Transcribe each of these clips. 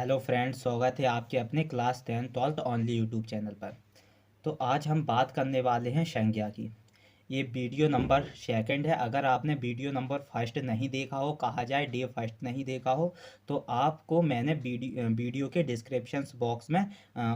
Hello friends, स्वागत है आपके अपने class 10 twelfth only YouTube channel पर। तो आज हम बात करने वाले हैं संज्ञा की। ये वीडियो नंबर सेकंड है। अगर आपने वीडियो नंबर फर्स्ट नहीं देखा हो, कहा जाए डे फर्स्ट नहीं देखा हो, तो आपको मैंने वीडियो के डिस्क्रिप्शन बॉक्स में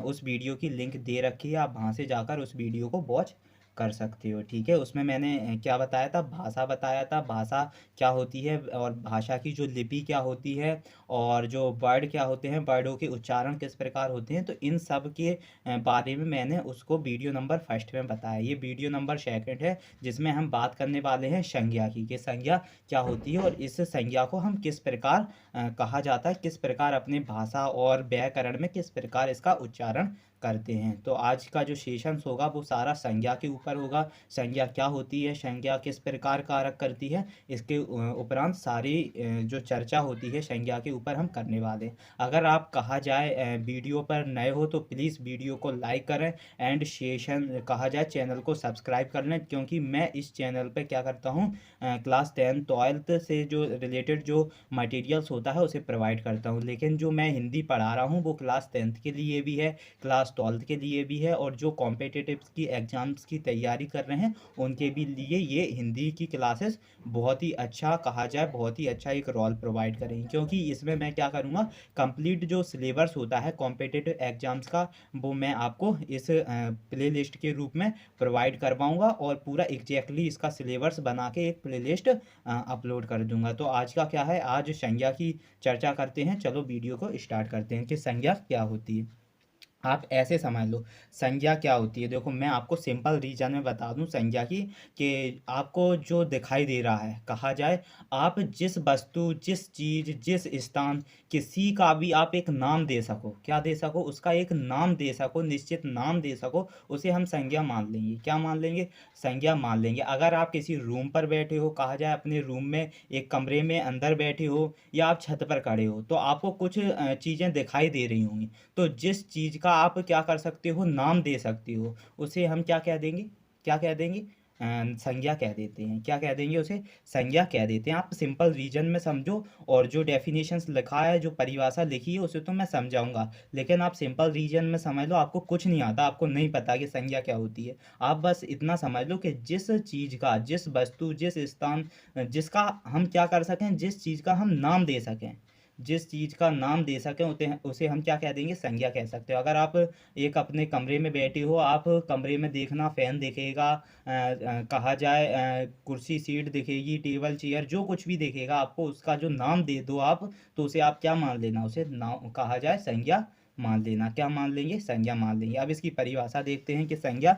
उस वीडियो की लिंक दे रखी है। आप वहाँ से जाकर उस वीडियो को वॉच कर सकते हो। ठीक है, उसमें मैंने क्या बताया था, भाषा बताया था, भाषा क्या होती है और भाषा की जो लिपि क्या होती है और जो वर्ड क्या होते हैं, वर्डों के उच्चारण किस प्रकार होते हैं। तो इन सब के बारे में मैंने उसको वीडियो नंबर फर्स्ट में बताया। ये वीडियो नंबर सेकंड है जिसमें हम बात करने वाले हैं संज्ञा की, कि संज्ञा क्या होती है और इस संज्ञा को हम किस प्रकार कहा जाता है, किस प्रकार अपने भाषा और व्याकरण में किस प्रकार इसका उच्चारण करते हैं। तो आज का जो सेशंस होगा वो सारा संज्ञा के ऊपर होगा। संज्ञा क्या होती है, संज्ञा किस प्रकार कारक करती है, इसके उपरांत सारी जो चर्चा होती है संज्ञा के ऊपर हम करने वाले हैं। अगर आप कहा जाए वीडियो पर नए हो तो प्लीज़ वीडियो को लाइक करें एंड सेशन कहा जाए चैनल को सब्सक्राइब कर लें, क्योंकि मैं इस चैनल पे क्या करता हूँ, क्लास 10 ट्वेल्थ से जो रिलेटेड जो मटेरियल्स होता है उसे प्रोवाइड करता हूँ। लेकिन जो मैं हिंदी पढ़ा रहा हूँ वो क्लास 10th के लिए भी है, क्लास 12th के लिए भी है, और जो कॉम्पिटिटिव की एग्ज़ाम्स की तैयारी कर रहे हैं उनके भी लिए ये हिंदी की क्लासेस बहुत ही अच्छा कहा जाए, बहुत ही अच्छा एक रोल प्रोवाइड करेंगे। क्योंकि इसमें मैं क्या करूँगा, कंप्लीट जो सिलेबस होता है कॉम्पिटिटिव एग्ज़ाम्स का वो मैं आपको इस प्ले लिस्ट के रूप में प्रोवाइड करवाऊँगा और पूरा एग्जैक्टली इसका सिलेबस बना के एक प्ले लिस्ट अपलोड कर दूँगा। तो आज का क्या है, आज संज्ञा की चर्चा करते हैं। चलो वीडियो को स्टार्ट करते हैं कि संज्ञा क्या होती है। आप ऐसे समझ लो संज्ञा क्या होती है। देखो, मैं आपको सिंपल रीजन में बता दूं संज्ञा की, कि आपको जो दिखाई दे रहा है, कहा जाए आप जिस वस्तु, जिस चीज़, जिस स्थान, किसी का भी आप एक नाम दे सको, क्या दे सको, उसका एक नाम दे सको, निश्चित नाम दे सको, उसे हम संज्ञा मान लेंगे। क्या मान लेंगे, संज्ञा मान लेंगे। अगर आप किसी रूम पर बैठे हो, कहा जाए अपने रूम में एक कमरे में अंदर बैठे हो, या आप छत पर खड़े हो, तो आपको कुछ चीज़ें दिखाई दे रही होंगी। तो जिस चीज़ का आप क्या कर सकते हो, नाम दे सकते हो, उसे हम क्या कह देंगे, क्या कह देंगे, संज्ञा कह देते हैं। क्या कह देंगे, उसे संज्ञा कह देते हैं। आप सिंपल रीजन में समझो, और जो डेफिनेशंस लिखा है, जो परिभाषा लिखी है उसे तो मैं समझाऊंगा, लेकिन आप सिंपल रीजन में समझ लो। आपको कुछ नहीं आता, आपको नहीं पता कि संज्ञा क्या होती है। आप बस इतना समझ लो कि जिस चीज़ का, जिस वस्तु, जिस स्थान, जिसका हम क्या कर सकें, जिस चीज़ का हम नाम दे सकें, जिस चीज़ का नाम दे सकें उसे हम क्या कह देंगे, संज्ञा कह सकते हो। अगर आप एक अपने कमरे में बैठे हो, आप कमरे में देखना, फैन दिखेगा, कहा जाए कुर्सी सीट दिखेगी, टेबल चेयर, जो कुछ भी दिखेगा आपको, उसका जो नाम दे दो आप, तो उसे आप क्या मान लेना, उसे नाम कहा जाए संज्ञा मान लेना। क्या मान लेंगे, संज्ञा मान लेंगे। अब इसकी परिभाषा देखते हैं कि संज्ञा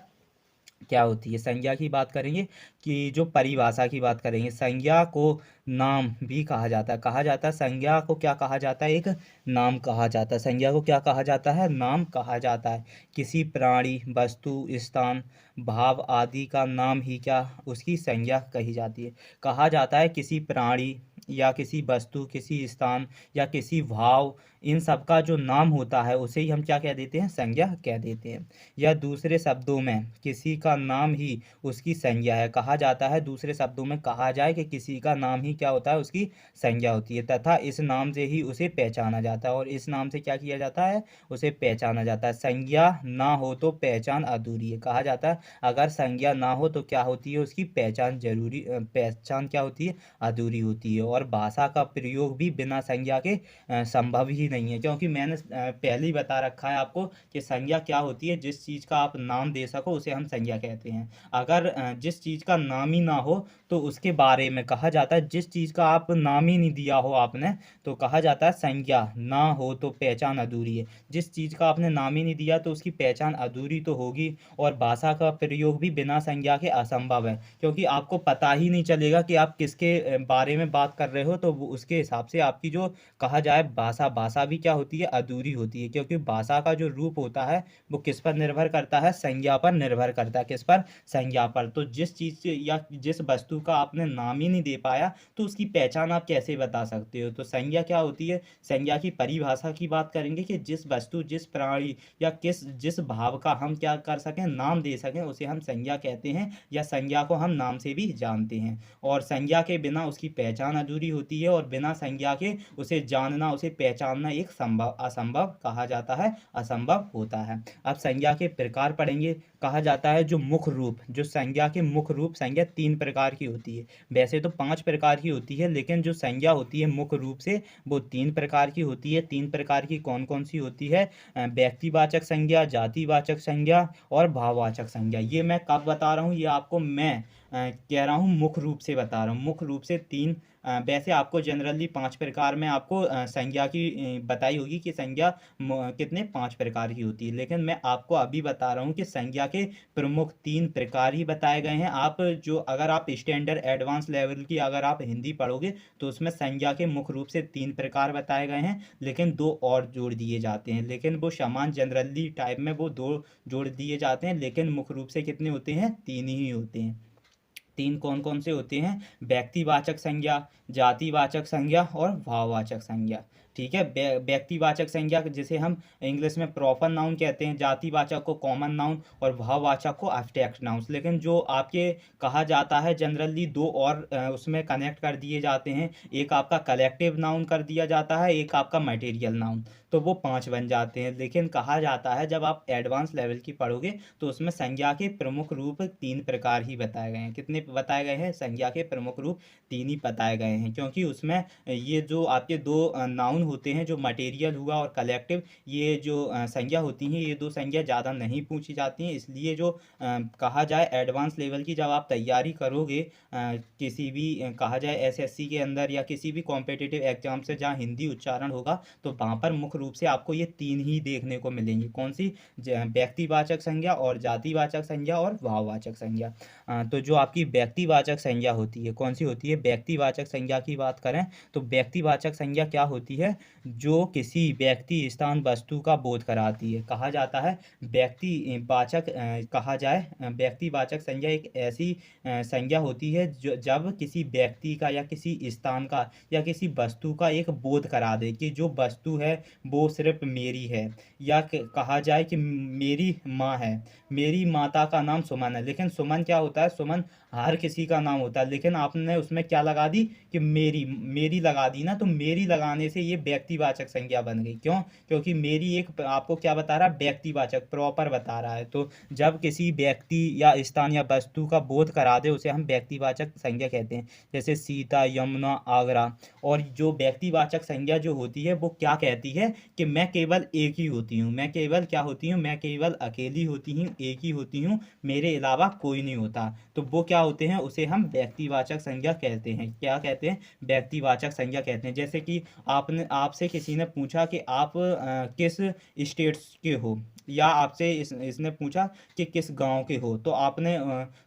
क्या होती है। संज्ञा की बात करेंगे, कि जो परिभाषा की बात करेंगे, संज्ञा को नाम भी कहा जाता है। कहा जाता है संज्ञा को क्या कहा जाता है, एक नाम कहा जाता है। संज्ञा को क्या कहा जाता है, नाम कहा जाता है। किसी प्राणी, वस्तु, स्थान, भाव आदि का नाम ही क्या, उसकी संज्ञा कही जाती है। कहा जाता है किसी प्राणी या किसी वस्तु, किसी स्थान या किसी भाव, इन सब का जो नाम होता है उसे ही हम क्या कह देते हैं, संज्ञा कह देते हैं। या दूसरे शब्दों में किसी का नाम ही उसकी संज्ञा है। कहा जाता है, दूसरे शब्दों में कहा जाए कि किसी का नाम ही क्या होता है, उसकी संज्ञा होती है, तथा इस नाम से ही उसे पहचाना जाता है। और इस नाम से क्या किया जाता है, उसे पहचाना जाता है। संज्ञा ना हो तो पहचान अधूरी है। कहा जाता है अगर संज्ञा ना हो तो क्या होती है, उसकी पहचान जरूरी, पहचान क्या होती है, अधूरी होती है। और भाषा का प्रयोग भी बिना संज्ञा के संभव ही नहीं है, क्योंकि मैंने पहले ही बता रखा है आपको कि संज्ञा क्या होती है। जिस चीज़ का आप नाम दे सको उसे हम संज्ञा कहते हैं। अगर जिस चीज़ का नाम ही ना हो तो उसके बारे में कहा जाता है, जिस चीज़ का आप नाम ही नहीं दिया हो आपने, तो कहा जाता है संज्ञा ना हो तो पहचान अधूरी है। जिस चीज़ का आपने नाम ही नहीं दिया तो उसकी पहचान अधूरी तो होगी। और भाषा का प्रयोग भी बिना संज्ञा के असंभव है, क्योंकि आपको पता ही नहीं चलेगा कि आप किसके बारे में बात कर रहे हो। तो उसके हिसाब से आपकी जो कहा जाए भाषा, भाषा भी क्या होती है, अधूरी होती है। क्योंकि भाषा का जो रूप होता है वो किस पर निर्भर करता है, संज्ञा पर निर्भर करता है। किस पर, संज्ञा पर। तो जिस चीज़ या जिस वस्तु का आपने नाम ही नहीं दे पाया तो उसकी पहचान आप कैसे बता सकते हो। तो संज्ञा क्या होती है, संज्ञा की परिभाषा की बात करेंगे, कि जिस वस्तु, जिस प्राणी या जिस भाव का हम क्या कर सकें, नाम दे सकें, उसे हम संज्ञा कहते हैं, या संज्ञा को हम नाम से भी जानते हैं। और संज्ञा के बिना उसकी पहचान मंजूरी होती है और बिना संज्ञा के उसे जानना, उसे पहचानना एक असंभव कहा जाता है, असंभव होता है। अब संज्ञा के प्रकार पढ़ेंगे। कहा जाता है जो मुख्य रूप, जो संज्ञा के मुख्य रूप, संज्ञा 3 प्रकार की होती है। वैसे तो 5 प्रकार की होती है, लेकिन जो संज्ञा होती है मुख्य रूप से वो 3 प्रकार की होती है। 3 प्रकार की कौन कौन सी होती है? व्यक्तिवाचक संज्ञा, जातिवाचक संज्ञा और भाववाचक संज्ञा। ये मैं कब बता रहा हूँ? ये आपको मैं कह रहा हूँ मुख्य रूप से बता रहा हूँ। मुख्य रूप से 3, वैसे आपको जनरली 5 प्रकार में आपको संज्ञा की बताई होगी कि संज्ञा कितने 5 प्रकार की होती है, लेकिन मैं आपको अभी बता रहा हूँ कि संज्ञा के प्रमुख 3 प्रकार ही बताए गए हैं। आप जो अगर आप स्टैंडर्ड एडवांस लेवल की अगर आप हिंदी पढ़ोगे तो उसमें संज्ञा के मुख्य रूप से 3 प्रकार बताए गए हैं, लेकिन 2 और जोड़ दिए जाते हैं। लेकिन वो समान जनरली टाइप में वो 2 जोड़ दिए जाते हैं, लेकिन मुख्य रूप से कितने होते हैं? 3 ही होते हैं। 3 कौन कौन से होते हैं? व्यक्तिवाचक संज्ञा, जातिवाचक संज्ञा और भाववाचक संज्ञा। ठीक है। व्यक्तिवाचक संज्ञा जिसे हम इंग्लिश में प्रॉपर नाउन कहते हैं, जातिवाचक को कॉमन नाउन और भाववाचक को एब्स्ट्रैक्ट नाउन्स। लेकिन जो आपके कहा जाता है जनरली 2 और उसमें कनेक्ट कर दिए जाते हैं। एक आपका कलेक्टिव नाउन कर दिया जाता है, एक आपका मटेरियल नाउन, तो वो 5 बन जाते हैं। लेकिन कहा जाता है जब आप एडवांस लेवल की पढ़ोगे तो उसमें संज्ञा के प्रमुख रूप 3 प्रकार ही बताए गए हैं। कितने बताए गए हैं? संज्ञा के प्रमुख रूप 3 ही बताए गए हैं, क्योंकि उसमें ये जो आपके 2 नाउन होते हैं, जो मटेरियल हुआ और कलेक्टिव, ये जो संज्ञा होती हैं, ये 2 संज्ञा ज़्यादा नहीं पूछी जाती हैं। इसलिए जो कहा जाए एडवांस लेवल की जब आप तैयारी करोगे किसी भी कहा जाए एसएससी के अंदर या किसी भी कॉम्पिटिटिव एग्जाम से जहाँ हिंदी उच्चारण होगा, तो वहाँ पर मुख्य रूप से आपको ये 3 ही देखने को मिलेंगी। कौन सी? व्यक्तिवाचक संज्ञा और जातिवाचक संज्ञा और भाववाचक संज्ञा। तो जो आपकी व्यक्तिवाचक संज्ञा होती है, कौन सी होती है? व्यक्तिवाचक संज्ञा की बात करें तो व्यक्तिवाचक संज्ञा क्या होती है? जो किसी व्यक्ति, स्थान, वस्तु का बोध कराती है। कहा जाता है व्यक्तिवाचक कहा जाए व्यक्तिवाचक संज्ञा एक ऐसी संज्ञा होती है जो जब किसी व्यक्ति का या किसी स्थान का या किसी वस्तु का एक बोध करा दे कि जो वस्तु है वो सिर्फ मेरी है, या कहा जाए कि मेरी माँ है, मेरी माता का नाम सुमन है। लेकिन सुमन क्या होता है? सुमन हर किसी का नाम होता है, लेकिन आपने उसमें क्या लगा दी कि मेरी, मेरी लगा दी ना, तो मेरी लगाने से ये व्यक्तिवाचक संज्ञा बन गई। क्यों? क्योंकि मेरी एक आपको क्या बता रहा है? व्यक्तिवाचक प्रॉपर बता रहा है। तो जब किसी व्यक्ति या स्थान या वस्तु का बोध करा दे उसे हम व्यक्तिवाचक संज्ञा कहते हैं। जैसे सीता, यमुना, आगरा। और जो व्यक्तिवाचक संज्ञा जो होती है वो क्या कहती है कि मैं केवल एक ही होती हूँ, मैं केवल क्या होती हूँ? मैं केवल अकेली होती हूँ, एक ही होती हूँ, मेरे अलावा कोई नहीं होता। तो वो क्या होते हैं? उसे हम व्यक्तिवाचक संज्ञा कहते हैं। क्या कहते हैं? व्यक्तिवाचक संज्ञा कहते हैं। जैसे कि आपसे किसी ने पूछा कि आप किस स्टेट्स के हो, या आपसे इसने पूछा कि किस गांव के हो, तो आपने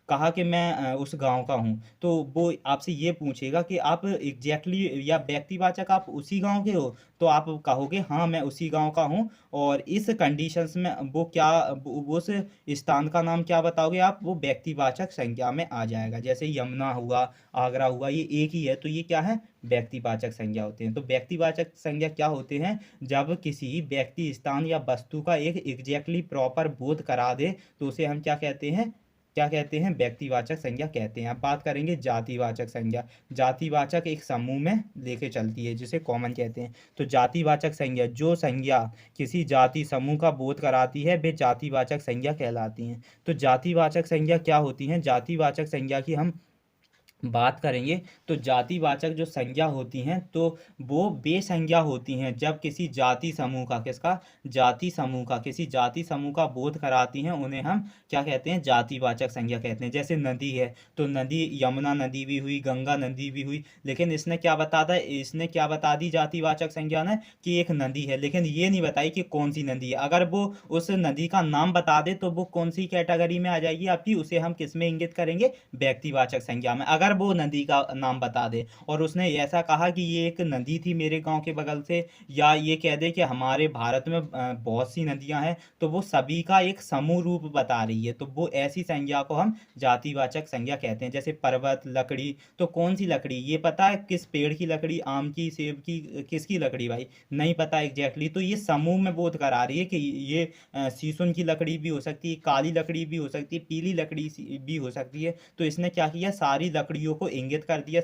कहा कि मैं उस गांव का हूं, तो वो आपसे ये पूछेगा कि आप एग्जैक्टली या व्यक्तिवाचक आप उसी गांव के हो, तो आप कहोगे हाँ मैं उसी गांव का हूं। और इस कंडीशंस में वो क्या, उस स्थान का नाम क्या बताओगे आप? वो व्यक्तिवाचक संज्ञा में आ जाएगा। जैसे यमुना हुआ, आगरा हुआ, ये एक ही है, तो ये क्या है? व्यक्तिवाचक संज्ञा होते हैं। तो व्यक्तिवाचक संज्ञा क्या होते हैं? जब किसी व्यक्ति, स्थान या वस्तु का एक एग्जैक्टली प्रॉपर बोध करा दे तो उसे हम क्या कहते हैं? क्या कहते हैं? व्यक्तिवाचक संज्ञा कहते हैं। अब बात करेंगे जातिवाचक संज्ञा। जातिवाचक एक समूह में लेके चलती है जिसे कॉमन कहते हैं। तो जातिवाचक संज्ञा, जो संज्ञा किसी जाति समूह का बोध कराती है वे जातिवाचक संज्ञा कहलाती हैं। तो जातिवाचक संज्ञा क्या होती हैं? जातिवाचक संज्ञा की हम बात करेंगे तो जातिवाचक जो संज्ञा होती हैं तो वो वे संज्ञा होती हैं जब किसी जाति समूह का, किसका? जाति समूह का, किसी जाति समूह का बोध कराती हैं, उन्हें हम क्या कहते हैं? जातिवाचक संज्ञा कहते हैं। जैसे नदी है तो नदी, यमुना नदी भी हुई, गंगा नदी भी हुई, लेकिन इसने क्या बता दी? इसने क्या बता दी जातिवाचक संज्ञा ने? कि एक नदी है, लेकिन ये नहीं बताई कि कौन सी नदी है। अगर वो उस नदी का नाम बता दे तो वो कौन सी कैटेगरी में आ जाएगी आपकी? उसे हम किस में इंगित करेंगे? व्यक्तिवाचक संज्ञा में। अगर वो नदी का नाम बता दे और उसने ऐसा कहा कि ये एक नदी थी मेरे गांव के बगल से, या ये कह दे कि हमारे भारत में बहुत सी नदियां हैं, तो वो सभी का एक समूह रूप बता रही है, तो वो ऐसी संज्ञा को हम जातिवाचक संज्ञा कहते हैं। जैसे पर्वत, लकड़ी, तो कौन सी लकड़ी? ये पता है किस पेड़ की लकड़ी? आम की, सेब की, किसकी लकड़ी भाई? नहीं पता एग्जैक्टली। तो ये समूह में बोध करा रही है कि ये शीशम की लकड़ी भी हो सकती है, काली लकड़ी भी हो सकती है, पीली लकड़ी भी हो सकती है। तो इसने क्या किया? सारी लकड़ियों लकड़ियों को इंगित कर दिया,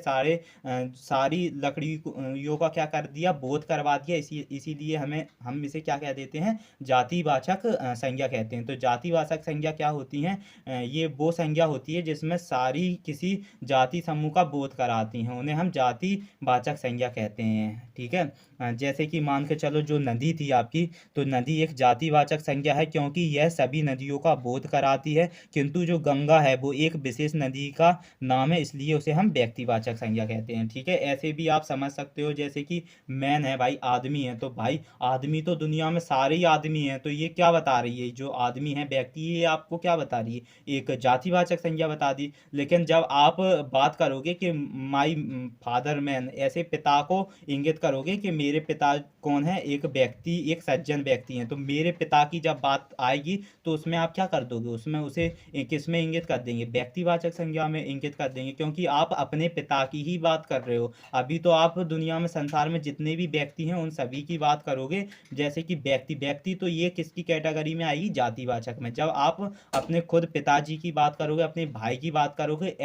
सारी लकड़ियों का क्या कर दिया, बोध करवा दिया। इसीलिए हम इसे क्या कह देते हैं, जातिवाचक संज्ञा कहते हैं। तो जातिवाचक संज्ञा क्या होती हैं, ये वो संज्ञा होती है जिसमें सारी किसी जाति समूह का बोध कराती हैं, उन्हें हम जातिवाचक संज्ञा कहते हैं। ठीक है, जैसे कि मान के चलो जो नदी थी आपकी, तो नदी एक जातिवाचक संज्ञा है क्योंकि यह सभी नदियों का बोध कराती है, किंतु जो गंगा है वो एक विशेष नदी का नाम है, इसलिए उसे हम व्यक्तिवाचक संज्ञा कहते हैं। ठीक है, ऐसे भी आप समझ सकते हो, जैसे कि मैन है भाई, आदमी है, तो भाई आदमी तो दुनिया में सारे ही आदमी हैं, तो ये क्या बता रही है, जो आदमी है व्यक्ति, ये आपको क्या बता रही है, एक जातिवाचक संज्ञा बता दी। लेकिन जब आप बात करोगे कि माई फादर मैन, ऐसे पिता को इंगित करोगे कि मेरे पिता कौन है, एक व्यक्ति, एक सज्जन व्यक्ति हैं, तो मेरे पिता की जब बात आएगी तो उसमें आप क्या कर दोगे, उसमें उसे किस में इंगित कर देंगे, व्यक्तिवाचक संज्ञा में इंगित कर देंगे, क्योंकि आप अपने पिता की ही बात कर रहे हो। अभी तो आप दुनिया में, संसार में जितने भी व्यक्ति हैं उन सभी की बात करोगे, जैसे कि व्यक्ति तो ये किसकी कैटेगरी में आएगी, जातिवाचक में। जब आप अपने खुद पिताजी की बात करोगे, अपने भाई की बात करोगे,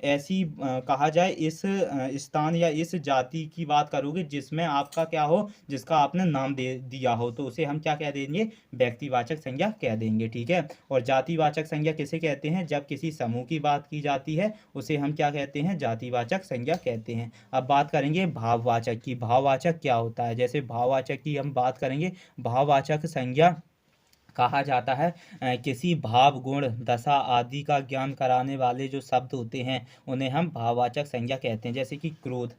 ऐसी कहा जाए इस स्थान या इस जाति की बात करोगे जिसमें आपका क्या हो, जिसका आपने नाम दे दिया हो, तो उसे हम क्या कह देंगे, व्यक्तिवाचक संज्ञा कह देंगे। ठीक है, और जातिवाचक संज्ञा किसे कहते हैं, जब किसी समूह की बात की जाती है उसे हम क्या कहते हैं, जातिवाचक संज्ञा कहते हैं। अब बात करेंगे भाववाचक की। भाववाचक क्या होता है, जैसे भाववाचक की हम बात करेंगे, भाववाचक संज्ञा कहा जाता है किसी भाव, गुण, दशा आदि का ज्ञान कराने वाले जो शब्द होते हैं उन्हें हम भाववाचक संज्ञा कहते हैं। जैसे कि क्रोध,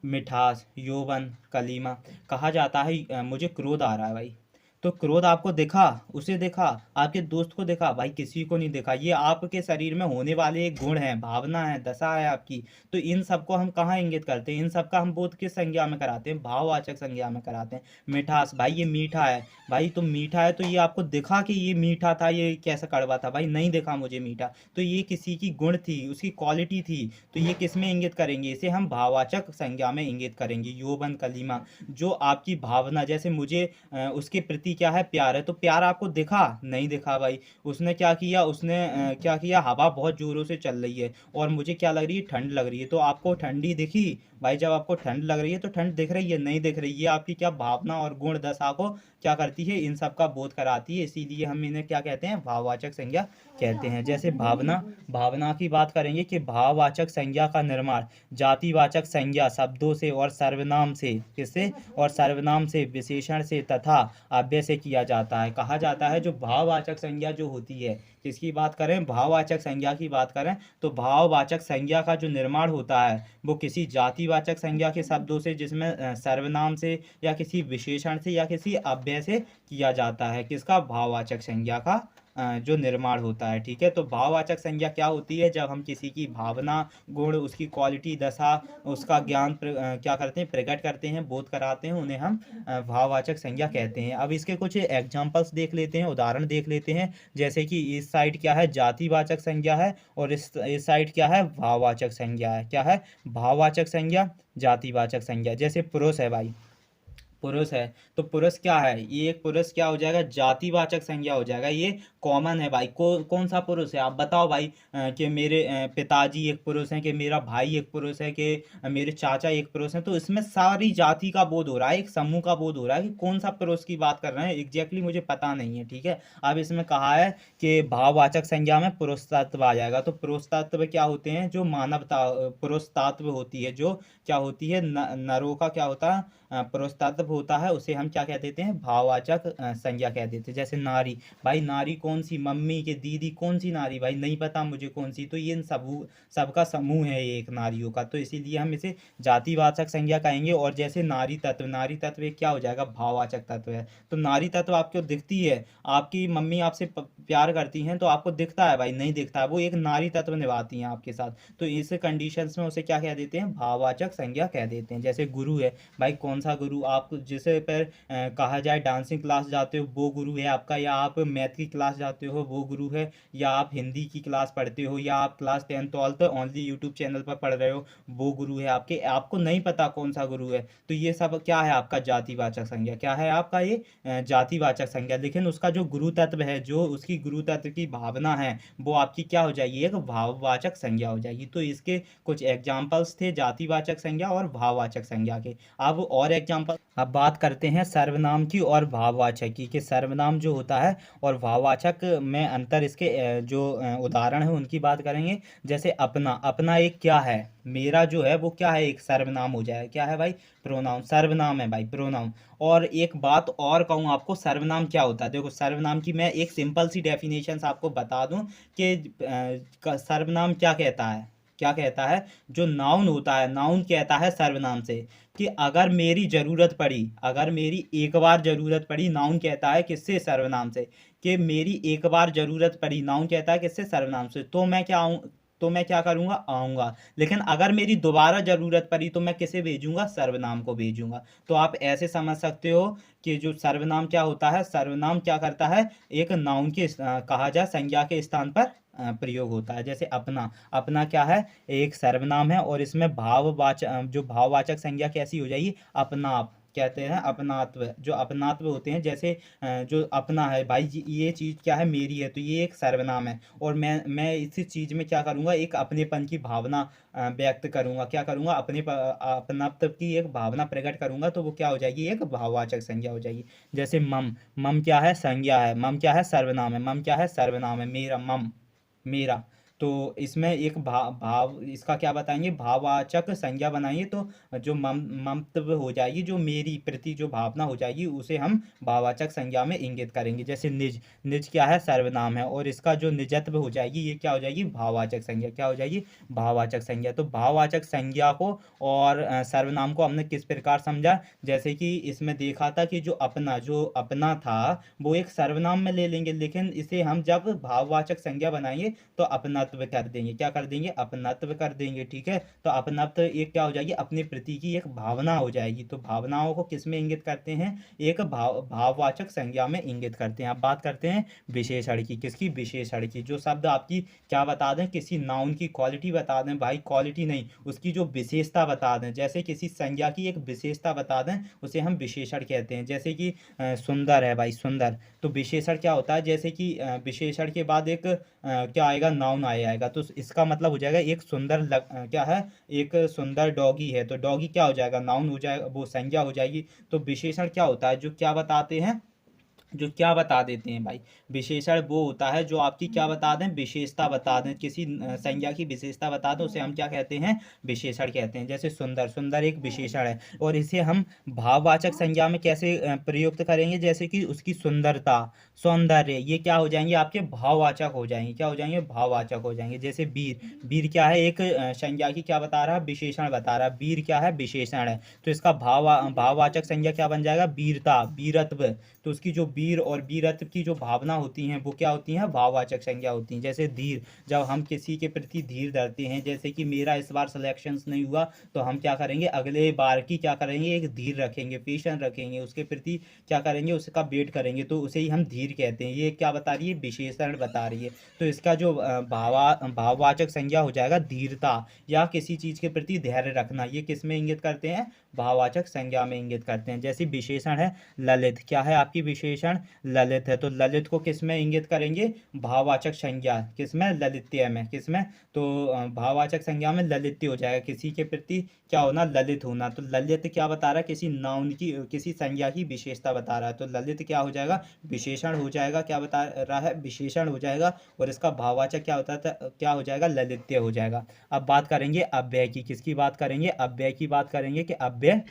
मिठास, यौवन, कलीमा। कहा जाता है मुझे क्रोध आ रहा है भाई, तो क्रोध आपको दिखा, उसे देखा, आपके दोस्त को देखा, भाई किसी को नहीं देखा, ये आपके शरीर में होने वाले एक गुण है, भावना है, दशा है आपकी। तो इन सबको हम कहाँ इंगित करते हैं, इन सब का हम बोध किस संज्ञा में कराते हैं, भाववाचक संज्ञा में कराते हैं। मिठास, भाई ये मीठा है, भाई तुम मीठा है, तो ये आपको दिखा कि ये मीठा था, ये कैसा कड़वा था, भाई नहीं दिखा मुझे मीठा, तो ये किसी की गुण थी, उसकी क्वालिटी थी, तो ये किस में इंगित करेंगे, इसे हम भाववाचक संज्ञा में इंगित करेंगे। यौवन, कलीमा, जो आपकी भावना, जैसे मुझे उसके प्रति क्या है, प्यार है, तो प्यार आपको दिखा, नहीं दिखा भाई, उसने क्या किया, उसने क्या किया, हवा बहुत जोरों से चल रही है और मुझे क्या लग रही है, ठंड लग रही है, तो आपको ठंडी दिखी भाई, जब आपको ठंड लग रही है तो ठंड दिख रही है, नहीं दिख रही है, आपकी क्या भावना और गुण दशा को क्या करती है, इन सब का बोध कराती है, इसीलिए हम इन्हें क्या कहते हैं, भाववाचक संज्ञा कहते हैं। जैसे भावना की बात करेंगे कि भाववाचक संज्ञा का निर्माण जातिवाचक संज्ञा शब्दों से और सर्वनाम से, किससे, और सर्वनाम से, विशेषण से तथा अव्यय से किया जाता है। कहा जाता है जो भाववाचक संज्ञा जो होती है, किसकी बात करें, भाववाचक संज्ञा की बात करें, तो भाववाचक संज्ञा का जो निर्माण होता है वो किसी जातिवाचक संज्ञा के शब्दों से, जिसमें सर्वनाम से या किसी विशेषण से या किसी अव्यय से किया जाता है, किसका, भाववाचक संज्ञा का जो निर्माण होता है। ठीक है, तो भाववाचक संज्ञा क्या होती है, जब हम किसी की भावना, गुण, उसकी क्वालिटी, दशा, उसका ज्ञान क्या करते हैं, प्रकट करते हैं, बोध कराते हैं, उन्हें हम भाववाचक संज्ञा कहते हैं। अब इसके कुछ एग्जाम्पल्स देख लेते हैं, उदाहरण देख लेते हैं। जैसे कि इस साइड क्या है, जातिवाचक संज्ञा है, और इस साइड क्या है, भाववाचक संज्ञा है। क्या है, भाववाचक संज्ञा, जातिवाचक संज्ञा। जैसे पुरुष है भाई, पुरुष है, तो पुरुष क्या है, ये एक पुरुष क्या हो जाएगा, जातिवाचक संज्ञा हो जाएगा, ये कॉमन है भाई। कौन सा पुरुष है, आप बताओ भाई, कि मेरे पिताजी एक पुरुष हैं, कि मेरा भाई एक पुरुष है, कि मेरे चाचा एक पुरुष हैं, तो इसमें सारी जाति का बोध हो रहा है, एक समूह का बोध हो रहा है, कि कौन सा पुरुष की बात कर रहे हैं एग्जैक्टली मुझे पता नहीं है। ठीक है, अब इसमें कहा है कि भाववाचक संज्ञा में पुरुष तत्व आ जाएगा, तो पुरुष तत्व क्या होते हैं, जो मानवता, पुरुष तत्व होती है, जो क्या होती है, नरों का क्या होता है, पुरुष तत्व होता है, उसे हम क्या कह देते हैं, भाववाचक संज्ञा कह देते हैं। जैसे नारी, भाई नारी कौन सी, मम्मी के दीदी, कौन सी नारी, भाई नहीं पता मुझे कौन सी, तो ये इन सबका समूह है ये एक नारियों का, तो इसीलिए हम इसे जातिवाचक संज्ञा कहेंगे। और जैसे नारी तत्व एक क्या हो जाएगा, भाववाचक तत्व है। तो नारी तत्व आपको दिखती है, आपकी मम्मी आपसे प्यार करती हैं तो आपको दिखता है भाई, नहीं दिखता है, वो एक नारी तत्व निभाती हैं आपके साथ, तो इस कंडीशंस में उसे क्या कह देते हैं, भाववाचक संज्ञा कह देते हैं। जैसे गुरु है भाई, कौन सा गुरु, आप जिसे पर कहा जाए डांसिंग क्लास जाते हो वो गुरु है आपका, या आप मैथ की क्लास जाते हो वो गुरु है, या आप हिंदी की क्लास पढ़ते हो, या आप class 10 12th only YouTube channel पर पढ़ रहे हो वो गुरु है आपके, आपको नहीं पता कौन सा गुरु है। तो ये सब क्या है आपका जातिवाचक संज्ञा, क्या है आपका ये जातिवाचक संज्ञा। लेकिन उसका जो गुरु तत्व है, जो उसकी गुरु तत्व की भावना है, वो आपकी क्या हो जाएगी, एक भाववाचक संज्ञा हो जाएगी। तो इसके कुछ एग्जाम्पल्स थे जातिवाचक संज्ञा और भाववाचक संज्ञा के। अब और एग्जाम्पल, अब बात करते हैं सर्वनाम की और भाववाचक की, कि सर्वनाम जो होता है और भाववाचक में अंतर, इसके जो उदाहरण है उनकी बात करेंगे। जैसे अपना, अपना एक क्या है, मेरा जो है वो क्या है, एक सर्वनाम हो जाए, क्या है भाई, प्रोनाउन, सर्वनाम है भाई, प्रोनाउन। और एक बात और कहूँ आपको, सर्वनाम क्या होता है, देखो सर्वनाम की मैं एक सिंपल सी डेफिनेशन आपको बता दूं कि सर्वनाम क्या कहता है, क्या कहता है, जो नाउन होता है, नाउन कहता है सर्वनाम से कि अगर मेरी ज़रूरत पड़ी, अगर मेरी एक बार ज़रूरत पड़ी, नाउन कहता है किससे, सर्वनाम से, कि मेरी एक बार ज़रूरत पड़ी, नाउन कहता है किससे, सर्वनाम से, तो मैं क्या आऊँ, तो मैं क्या करूँगा, आऊँगा। लेकिन अगर मेरी दोबारा ज़रूरत पड़ी तो मैं किसे भेजूँगा, सर्वनाम को भेजूँगा। तो आप ऐसे समझ सकते हो कि जो सर्वनाम क्या होता है, सर्वनाम क्या करता है, एक नाउन के कहा जाए संज्ञा के स्थान पर प्रयोग होता है। जैसे अपना, अपना क्या है, एक सर्वनाम है और इसमें भाववाचक, जो भाववाचक संज्ञा कैसी हो जाएगी, अपनाप कहते हैं, अपनात्व, जो अपनात्व होते हैं। जैसे जो अपना है भाई ये चीज़ क्या है, मेरी है, तो ये एक सर्वनाम है, और मैं इसी चीज़ में क्या करूँगा, एक अपनेपन की भावना व्यक्त करूँगा, क्या करूँगा, अपनत्व की एक भावना प्रकट करूँगा, तो वो क्या हो जाएगी, एक भाववाचक संज्ञा हो जाएगी। जैसे मम, मम क्या है, संज्ञा है, मम क्या है, सर्वनाम है, मम क्या है, सर्वनाम है, मेरा, मम मेरा। तो इसमें एक भाव इसका क्या बताएंगे, भाववाचक संज्ञा बनाएंगे, तो जो ममत्व हो जाएगी, जो मेरी प्रति जो भावना हो जाएगी, उसे हम भाववाचक संज्ञा में इंगित करेंगे। जैसे निज, निज क्या है, सर्वनाम है, और इसका जो निजत्व हो जाएगी, ये क्या हो जाएगी, भाववाचक संज्ञा, क्या हो जाएगी, भाववाचक संज्ञा। तो भाववाचक संज्ञा को और सर्वनाम को हमने किस प्रकार समझा, जैसे कि इसमें देखा था कि जो अपना था वो एक सर्वनाम में ले लेंगे, लेकिन इसे हम जब भाववाचक संज्ञा बनाएंगे तो अपनत्व कर देंगे, क्या कर देंगे, अपनत्व कर देंगे, ठीक है। तो अपनत्व एक क्या हो जाएगी, अपने प्रति की एक भावना हो जाएगी। तो भावनाओं को किस में इंगित करते हैं, एक भाववाचक संज्ञा में इंगित करते हैं। अब बात करते हैं विशेषण की, किसकी, विशेषण की। जो शब्द आपकी क्या बता दें, किसी नाउन की क्वालिटी बता दें, भाई क्वालिटी नहीं, उसकी जो विशेषता बता दें, जैसे किसी संज्ञा की एक विशेषता बता दें, उसे हम विशेषण कहते हैं। जैसे कि सुंदर है भाई, सुंदर, तो विशेषण क्या होता है, जैसे कि विशेषण के बाद एक क्या आएगा, नाउन आएगा, तो इसका मतलब हो जाएगा एक सुंदर क्या है, एक सुंदर डॉगी है, तो डॉगी क्या हो जाएगा, नाउन हो जाएगा, वो संज्ञा हो जाएगी। तो विशेषण क्या होता है, जो क्या बताते हैं, जो क्या बता देते हैं भाई, विशेषण वो होता है जो आपकी क्या बता दें, विशेषता बता दें, किसी संज्ञा की विशेषता बता दें, उसे हम क्या कहते हैं, विशेषण कहते हैं। जैसे सुंदर, सुंदर एक विशेषण है, और इसे हम भाववाचक संज्ञा में कैसे प्रयुक्त करेंगे, जैसे कि उसकी सुंदरता, सौंदर्य, ये क्या हो जाएंगे, आपके भाववाचक हो जाएंगे, क्या हो जाएंगे, भाववाचक हो जाएंगे। जैसे वीर, वीर क्या है, एक संज्ञा की क्या बता रहा है, विशेषण बता रहा है, वीर क्या है, विशेषण है, तो इसका भाववाचक संज्ञा क्या बन जाएगा, वीरता, वीरत्व। तो उसकी जो वीर और वीरत्व की जो भावना होती हैं वो क्या होती हैं, भाववाचक संज्ञा होती हैं। जैसे धीर, जब हम किसी के प्रति धीर धरते हैं, जैसे कि मेरा इस बार सिलेक्शन नहीं हुआ, तो हम क्या करेंगे, अगले बार की क्या करेंगे, एक धीर रखेंगे, पेशेंस रखेंगे, उसके प्रति क्या करेंगे, उसका वेट करेंगे, तो उसे ही हम धीर कहते हैं। ये क्या बता रही है, विशेषण बता रही है। तो इसका जो भाववाचक संज्ञा हो जाएगा धीरता, या किसी चीज़ के प्रति धैर्य रखना, ये किस में इंगित करते हैं, भाववाचक संज्ञा में इंगित करते हैं। जैसे विशेषण है ललित, क्या है आपकी विशेषण, ललित है, तो ललित को किस में इंगित करेंगे, भाववाचक संज्ञा, किस में, ललित्य में, किस में, तो भाववाचक संज्ञा में ललित्य हो जाएगा, किसी के प्रति क्या होना, ललित होना। तो ललित क्या बता रहा है, किसी नाउन की, किसी संज्ञा की विशेषता बता रहा है, तो ललित क्या हो जाएगा, विशेषण हो जाएगा, क्या बता रहा है, विशेषण हो जाएगा, और इसका भाववाचक क्या होता है, क्या हो जाएगा, ललित्य हो जाएगा। अब बात करेंगे अव्यय की, किसकी बात करेंगे, अव्यय की बात करेंगे कि अव्यय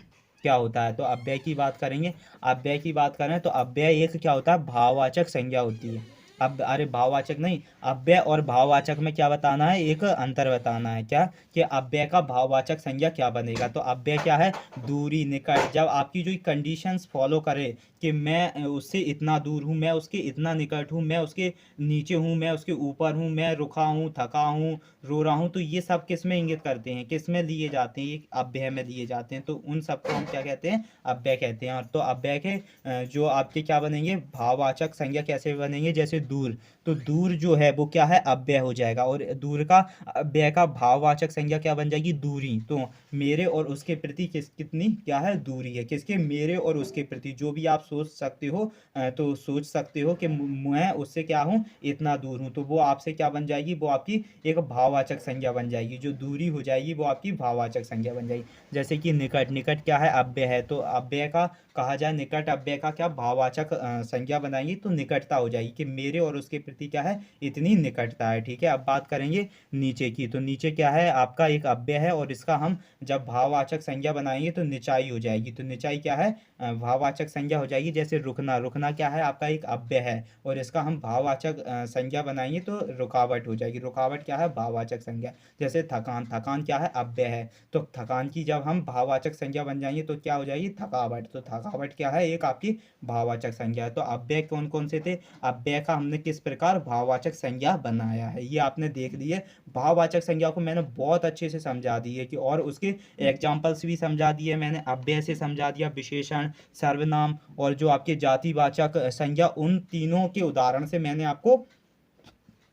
क्या होता है। तो अव्यय की बात करेंगे, अव्यय की बात करें तो अव्यय एक क्या होता है, भाववाचक संज्ञा होती है, अब अरे भाववाचक नहीं, अव्यय और भाववाचक में क्या बताना है, एक अंतर बताना है। क्या कि अव्यय का भाववाचक संज्ञा क्या बनेगा। तो अव्यय क्या है, दूरी, निकट। जब आपकी जो कंडीशंस फॉलो करे कि मैं उससे इतना दूर हूँ, मैं उसके इतना निकट हूँ, मैं उसके नीचे हूँ, मैं उसके ऊपर हूँ, मैं रुका हूँ, थका हूँ, रो रहा हूँ, तो ये सब किस में इंगित करते हैं, किस में लिए जाते हैं, ये अव्यय में लिए जाते हैं। तो उन सबको हम क्या कहते हैं, अव्यय कहते हैं। और तो अव्यय के जो आपके क्या बनेंगे, भाववाचक संज्ञा कैसे बनेंगे, जैसे दूर। तो दूर जो है वो क्या है, अव्यय हो जाएगा। और दूर का अव्यय का भाववाचक संज्ञा क्या बन जाएगी, दूरी। तो मेरे और उसके प्रति कितनी क्या है, दूरी है। किसके, मेरे और उसके प्रति। जो भी आप सोच सकते हो, तो सोच सकते हो कि मैं उससे क्या हूँ, इतना दूर हूँ, तो वो आपसे क्या बन जाएगी, वो आपकी एक भाववाचक संज्ञा बन जाएगी। जो दूरी हो जाएगी वो आपकी भाववाचक संज्ञा बन जाएगी। जैसे कि निकट, निकट क्या है, अव्यय है। तो अव्यय का कहा जाए, निकट अव्यय का क्या भाववाचक संज्ञा बनाएंगे, तो निकटता हो जाएगी कि मेरे और उसके प्रति क्या है, इतनी निकटता है। ठीक है, अब बात करेंगे नीचे की। तो नीचे क्या है, आपका एक अव्यय है, और इसका हम जब भाववाचक संज्ञा बनाएंगे तो निचाई हो जाएगी। तो निचाई क्या है, भाववाचक संज्ञा हो जाएगी। जैसे रुकना, रुकना क्या है, आपका एक अव्यय है, और इसका हम भाववाचक संज्ञा बनाएंगे तो रुकावट हो जाएगी। रुकावट क्या है, भाववाचक संज्ञा। जैसे थकान, थकान क्या है, अव्यय है, तो थकान की जब हम भाववाचक संज्ञा बन जाएंगे तो क्या हो जाएगी, थकावट। तो थकावट क्या है, एक आपकी भाववाचक संज्ञा है। तो अव्यय कौन कौन से थे, अव्यय का हमने किस प्रकार भाववाचक संज्ञा बनाया है, ये आपने देख लिए। भाववाचक संज्ञा को मैंने बहुत अच्छे से समझा दी है कि, और उसके एग्जाम्पल्स भी समझा दिए मैंने। अव्यय से समझा दिया, विशेषण, सर्वनाम, और जो आपके जातिवाचक संज्ञा, उन तीनों के उदाहरण से मैंने आपको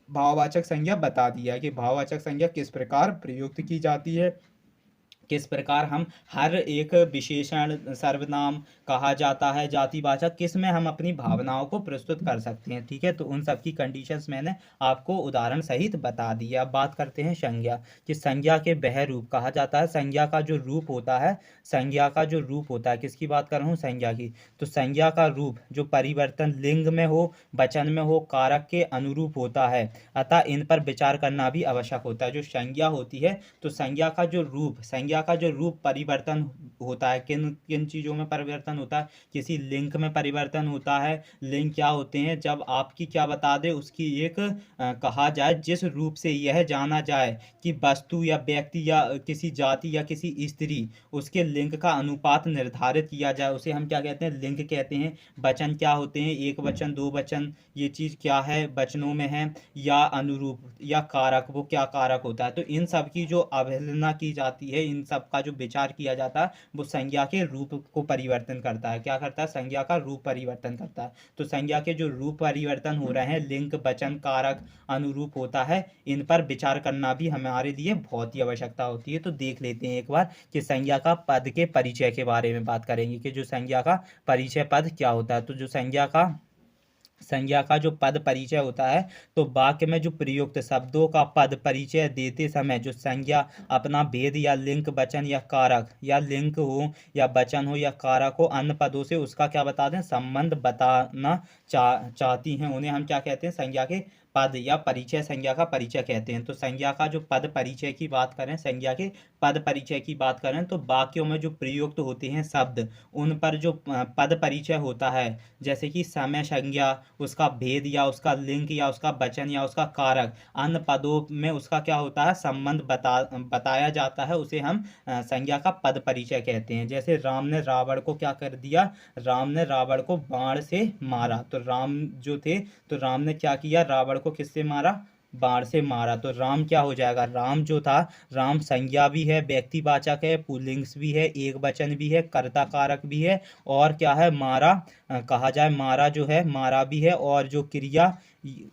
भाववाचक संज्ञा बता दिया कि भाववाचक संज्ञा किस प्रकार प्रयुक्त की जाती है, किस प्रकार हम हर एक विशेषण, सर्वनाम कहा जाता है, जातिवाचक, किस में हम अपनी भावनाओं को प्रस्तुत कर सकते हैं। ठीक है, तो उन सब की कंडीशंस मैंने आपको उदाहरण सहित बता दी। अब बात करते हैं संज्ञा, कि संज्ञा के वह रूप कहा जाता है। संज्ञा का जो रूप होता है, संज्ञा का जो रूप होता है, किसकी बात कर रहा हूँ, संज्ञा की। तो संज्ञा का रूप जो परिवर्तन लिंग में हो, वचन में हो, कारक के अनुरूप होता है, अतः इन पर विचार करना भी आवश्यक होता है। जो संज्ञा होती है, तो संज्ञा का जो रूप, संज्ञा का जो रूप परिवर्तन होता है, किन किन चीज़ों में परिवर्तन होता है, किसी लिंग में परिवर्तन होता है। लिंग क्या होते हैं, जब आपकी क्या बता दे, उसकी एक कहा जाए जिस रूप से यह जाना जाए कि वस्तु या व्यक्ति या किसी जाति या किसी स्त्री, उसके लिंग का अनुपात निर्धारित किया जाए, उसे हम क्या कहते हैं, लिंग कहते हैं। वचन क्या होते हैं, एक वचन, दो वचन, ये चीज़ क्या है, वचनों में है। या अनुरूप या कारक, वो क्या कारक होता है। तो इन सब की जो अवहेलना की जाती है, इन सब का जो विचार किया जाता है, वो संज्ञा के रूप को परिवर्तन करता है। क्या करता है, संज्ञा का रूप परिवर्तन करता है। तो संज्ञा के जो रूप परिवर्तन हो रहे हैं, लिंग, वचन, कारक, अनुरूप होता है, इन पर विचार करना भी हमारे लिए बहुत ही आवश्यकता होती है। तो देख लेते हैं एक बार कि संज्ञा का पद के परिचय के बारे में बात करेंगे, कि जो संज्ञा का परिचय पद क्या होता है। तो जो संज्ञा का जो पद परिचय होता है, तो वाक्य में जो प्रयुक्त शब्दों का पद परिचय देते समय जो संज्ञा अपना भेद या लिंक, वचन या कारक, या लिंक हो या वचन हो या कारक हो, अन्य पदों से उसका क्या बता दें, संबंध बताना चाहती हैं, उन्हें हम क्या कहते हैं, संज्ञा के पद या परिचय, संज्ञा का परिचय कहते हैं। तो संज्ञा का जो पद परिचय की बात करें, संज्ञा के पद परिचय की बात करें, तो वाक्यों में जो प्रयुक्त होते हैं शब्द, उन पर जो पद परिचय होता है, जैसे कि समय संज्ञा, उसका भेद या उसका लिंक या उसका वचन या उसका कारक, अन्य पदों में उसका क्या होता है, संबंध बताया जाता है, उसे हम संज्ञा का पद परिचय कहते हैं। जैसे राम ने रावण को क्या कर दिया, राम ने रावण को बाण से मारा। तो राम जो थे, तो राम ने क्या किया, रावण को किससे मारा, बाण से मारा। तो राम क्या हो जाएगा, राम जो था, राम संज्ञा भी है, व्यक्तिवाचक है, पुल्लिंग भी है, एक वचन भी है, कर्ता कारक भी है, और क्या है, मारा, कहा जाए मारा जो है, मारा भी है, और जो क्रिया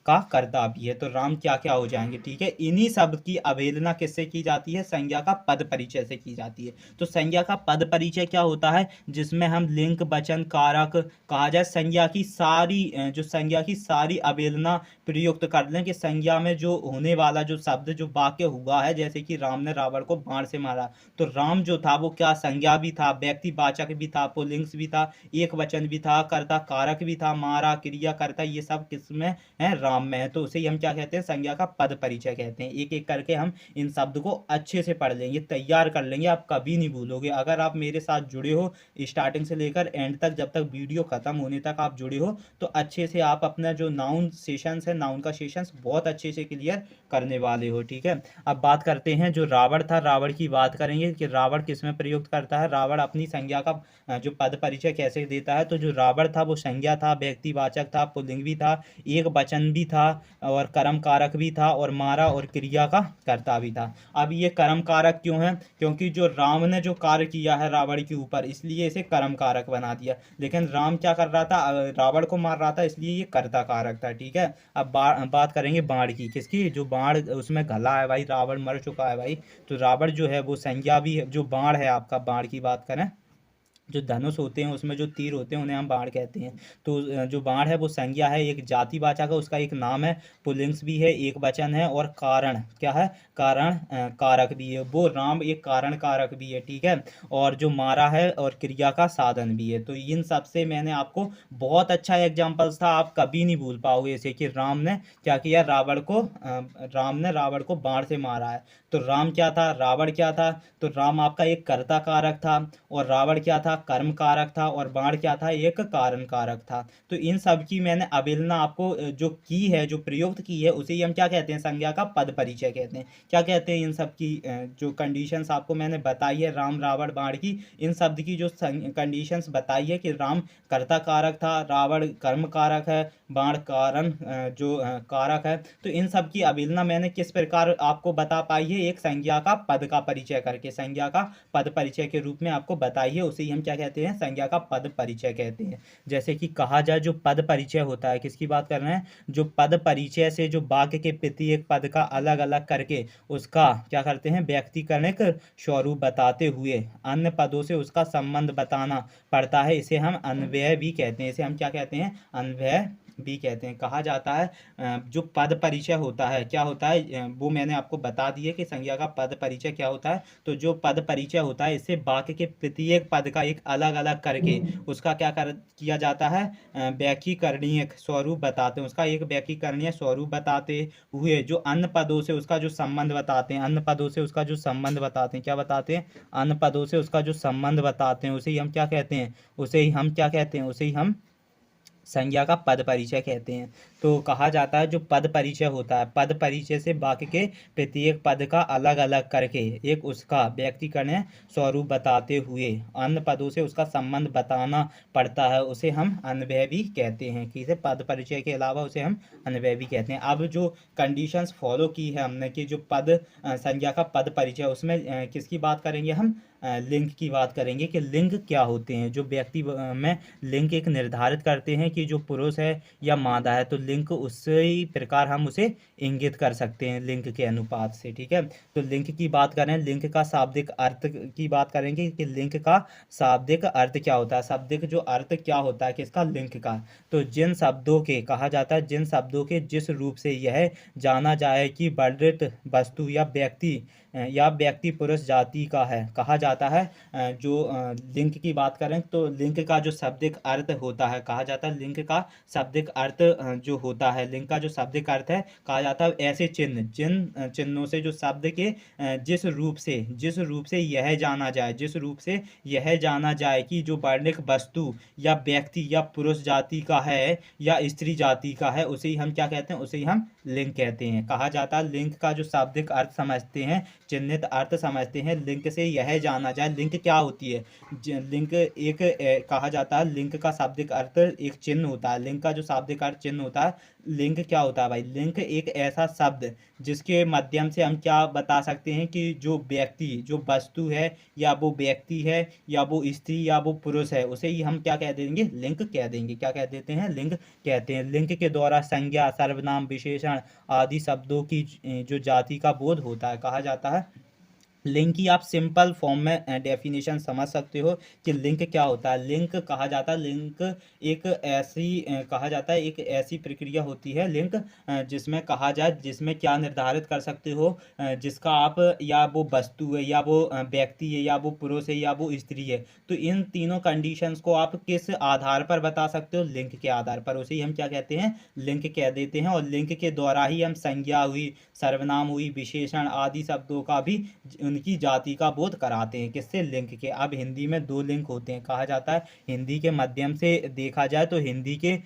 का कर्ता भी है। तो राम क्या क्या हो जाएंगे। ठीक है, इन्हीं सब की अवहेलना किससे की जाती है, संज्ञा का पद परिचय से की जाती है। तो संज्ञा का पद परिचय क्या होता है, जिसमें हम लिंक, वचन, कारक, कहा जाए संज्ञा की सारी जो संज्ञा की सारी अवहेलना प्रयुक्त कर लें, कि संज्ञा में जो होने वाला जो शब्द, जो वाक्य हुआ है, जैसे कि राम ने रावण को बाण से मारा, तो राम जो था वो क्या, संज्ञा भी था, व्यक्तिवाचक भी था, पुल्लिंग भी था, एक वचन भी था, कर्ता कारक भी था, मारा, क्रिया, कर्ता, ये सब किसमें है राम में है, तो उसे ही हम क्या कहते हैं, संज्ञा का पद परिचय कहते हैं। एक एक करके हम इन शब्द को अच्छे से पढ़ लेंगे, तैयार कर लेंगे, आप कभी नहीं भूलोगे। अगर आप मेरे साथ जुड़े हो स्टार्टिंग से लेकर एंड तक, जब तक वीडियो खत्म होने तक आप जुड़े हो, तो अच्छे से आप अपना जो नाउन सेशंस है, नाउन का सेशंस बहुत अच्छे से क्लियर करने वाले हो। ठीक है, अब बात करते हैं जो रावण था, रावण की बात करेंगे कि रावण किसमें प्रयुक्त करता है। रावण अपनी संज्ञा का जो पद परिचय कैसे देता है, तो जो रावण था वो संज्ञा था, व्यक्तिवाचक था, पुल्लिंग भी था, एक वचन भी था, और कर्म कारक भी था, और मारा और क्रिया का कर्ता भी था। अब ये कर्म कारक क्यों है, क्योंकि जो राम ने जो कार्य किया है रावण के ऊपर, इसलिए इसे कर्म कारक बना दिया। लेकिन राम क्या कर रहा था, रावण को मार रहा था, इसलिए ये कर्ता कारक था। ठीक है, अब बात करेंगे बाण की, किसकी, जो बाण उसमें घला है भाई, रावण मर चुका है भाई, तो रावण जो है वो संज्ञा भी है। जो बाण है आपका, बाण की बात करें, जो धनुष होते हैं उसमें जो तीर होते हैं उन्हें हम बाण कहते हैं। तो जो बाण है वो संज्ञा है, एक जातिवाचक है, उसका एक नाम है, पुल्लिंग भी है, एक वचन है, और कारण क्या है, कारण कारक भी है। वो राम एक कारण कारक भी है। ठीक है, और जो मारा है और क्रिया का साधन भी है। तो इन सब से मैंने आपको बहुत अच्छा एग्जाम्पल्स था, आप कभी नहीं भूल पाओगे इसे, कि राम ने क्या किया, राम ने रावण को बाण से मारा है। तो राम क्या था, रावण क्या था, तो राम आपका एक कर्ता कारक था, और रावण क्या था, कर्म कारक था, और बाण क्या था, एक कारण कारक था। तो इन सब की मैंने अवहेलना आपको जो की है, जो प्रयुक्त की है, उसे ही हम क्या कहते हैं, संज्ञा का पद परिचय कहते हैं। क्या कहते हैं, इन सब की जो कंडीशंस आपको मैंने बताई है, राम रावण बाण की, इन शब्द की जो कंडीशंस बताई है कि राम कर्ता कारक था, रावण कर्म कारक है, बाण कारण कारक है। तो इन सब की अवहेलना मैंने किस प्रकार आपको बता पाई है, एक संज्ञा का पद का परिचय करके, संज्ञा का पद परिचय के रूप में आपको बताई है, उसे ही हम क्या कहते हैं, संज्ञा का पद परिचय कहते हैं। जैसे कि कहा जाए, जो पद परिचय होता है, किसकी बात कर रहे हैं, जो पद परिचय से जो वाक्य के प्रति एक पद का अलग अलग करके उसका क्या करते हैं, व्यक्तिकरणिक स्वरूप बताते हुए अन्य पदों से उसका संबंध बताना पड़ता है, इसे हम अन्वय भी कहते हैं। इसे हम क्या कहते हैं, अन्वय भी कहते हैं। कहा जाता है जो पद परिचय होता है, क्या होता है, वो मैंने आपको बता दिया कि संज्ञा का पद परिचय क्या होता है। तो जो पद परिचय होता है, इससे वाक्य के प्रत्येक पद का एक अलग अलग करके उसका क्या किया जाता है, व्याकरणीय स्वरूप बताते हैं, उसका एक व्याकरणीय स्वरूप बताते हुए जो अन्य पदों से उसका जो संबंध बताते हैं, अन्य पदों से उसका जो संबंध बताते हैं, क्या बताते हैं, अन्य पदों से उसका जो संबंध बताते हैं, उसे ही हम क्या कहते हैं, उसे ही हम क्या कहते हैं, उसे ही हम संज्ञा का पद परिचय कहते हैं। तो कहा जाता है जो पद परिचय होता है, पद परिचय से वाक्य के प्रत्येक पद का अलग अलग करके एक उसका व्यक्तिकरण स्वरूप बताते हुए अन्य पदों से उसका संबंध बताना पड़ता है, उसे हम अन्वय भी कहते हैं। कि इसे पद परिचय के अलावा उसे हम अन्वय भी कहते हैं। अब जो कंडीशंस फॉलो की है हमने, कि जो पद संज्ञा का पद परिचय, उसमें किसकी बात करेंगे हम, लिंग की बात करेंगे, कि लिंग क्या होते हैं। जो व्यक्ति में लिंग एक निर्धारित करते हैं कि जो पुरुष है या मादा है, तो लिंग उसी प्रकार हम उसे इंगित कर सकते हैं लिंग के अनुपात से। ठीक है, तो लिंग की बात करें, लिंग का शाब्दिक अर्थ की बात करेंगे कि लिंग का शाब्दिक अर्थ क्या होता है, शाब्दिक जो अर्थ क्या होता है किसका, लिंग का। तो जिन शब्दों के, कहा जाता है जिन शब्दों के जिस रूप से यह जाना जाए कि वर्णित वस्तु या व्यक्ति पुरुष जाति का है, कहा जाता है जो लिंग की बात करें, तो लिंग का जो शाब्दिक अर्थ होता है, कहा जाता है लिंग का शाब्दिक अर्थ जो होता है, लिंग का जो शाब्दिक अर्थ है, कहा जाता है ऐसे चिन्ह, जिन चिन्हों से जो शब्द के जिस रूप से यह जाना जाए, जिस रूप से यह जाना जाए कि जो वर्णिक वस्तु या व्यक्ति या पुरुष जाति का है या स्त्री जाति का है, उसे ही हम क्या कहते हैं, उसे ही हम लिंग कहते हैं। कहा जाता है लिंग का जो शाब्दिक अर्थ समझते हैं, चिन्हित अर्थ समझते हैं, लिंग से यह जाना जाए, लिंग क्या होती है, लिंग एक कहा जाता है लिंग का शाब्दिक अर्थ एक चिन्ह होता है, लिंग का जो शाब्दिक अर्थ चिन्ह होता है, लिंग क्या होता है भाई, लिंग एक ऐसा शब्द जिसके माध्यम से हम क्या बता सकते हैं कि जो व्यक्ति, जो वस्तु है, या वो व्यक्ति है, या वो स्त्री, या वो पुरुष है, उसे ही हम क्या कह देंगे, लिंग कह देंगे। क्या कह देते हैं, लिंग कहते हैं। लिंग के द्वारा संज्ञा, सर्वनाम, विशेषण आदि शब्दों की जो जाति का बोध होता है, कहा जाता है लिंक की आप सिंपल फॉर्म में डेफिनेशन समझ सकते हो कि लिंक क्या होता है। लिंक कहा जाता है, लिंक एक ऐसी कहा जाता है, एक ऐसी प्रक्रिया होती है लिंक, जिसमें कहा जाए, जिसमें क्या निर्धारित कर सकते हो, जिसका आप, या वो वस्तु है, या वो व्यक्ति है, या वो पुरुष है, या वो स्त्री है, तो इन तीनों कंडीशंस को आप किस आधार पर बता सकते हो? लिंक के आधार पर। उसे ही हम क्या कहते हैं? लिंक कह देते हैं। और लिंक के द्वारा ही हम संज्ञा हुई, सर्वनाम हुई, विशेषण आदि शब्दों का भी उनकी जाति का बोध कराते हैं। किससे? लिंग के। अब हिंदी में दो लिंग होते हैं, कहा जाता है हिंदी के माध्यम से देखा जाए तो हिंदी के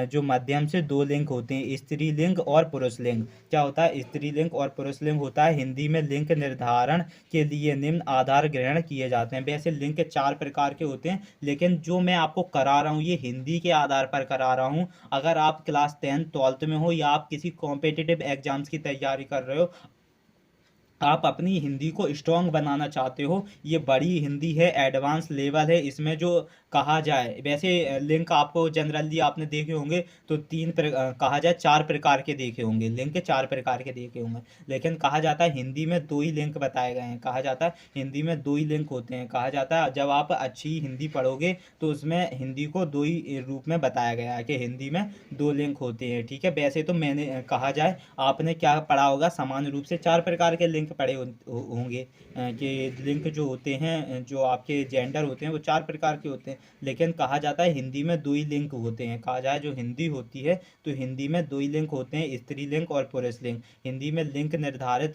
जो माध्यम से दो लिंग होते हैं, स्त्री लिंग और पुरुष लिंग। क्या होता है? स्त्री लिंग और पुरुष लिंग होता है। हिंदी में लिंग निर्धारण के लिए निम्न आधार ग्रहण किए जाते हैं। वैसे लिंग के चार प्रकार के होते हैं, लेकिन जो मैं आपको करा रहा हूँ ये हिंदी के आधार पर करा रहा हूँ। अगर आप क्लास 10 ट्वेल्थ में हो, या आप किसी कॉम्पिटिटिव एग्जाम्स की तैयारी कर रहे हो, आप अपनी हिंदी को स्ट्रॉन्ग बनाना चाहते हो, ये बड़ी हिंदी है, एडवांस लेवल है। इसमें जो कहा जाए, वैसे लिंक आपको जनरली आपने देखे होंगे तो कहा जाए चार प्रकार के देखे होंगे, लिंक चार प्रकार के देखे होंगे, लेकिन कहा जाता है हिंदी में दो ही लिंक बताए गए हैं। कहा जाता है हिंदी में दो ही लिंक होते हैं। कहा जाता है जब आप अच्छी हिंदी पढ़ोगे तो उसमें हिंदी को दो ही रूप में बताया गया है कि हिंदी में दो लिंक होते हैं। ठीक है, वैसे तो मैंने कहा जाए आपने क्या पढ़ा होगा, सामान्य रूप से चार प्रकार के लिंक पढ़े होंगे, कि लिंक जो होते हैं, जो आपके जेंडर होते हैं वो चार प्रकार के होते हैं, लेकिन कहा जाता है हिंदी में दो ही लिंक होते हैं। कहा जाए जो हिंदी होती है तो हिंदी में दो ही लिंक होते हैं, स्त्री लिंग और पुरुष लिंग। हिंदी में लिंक निर्धारित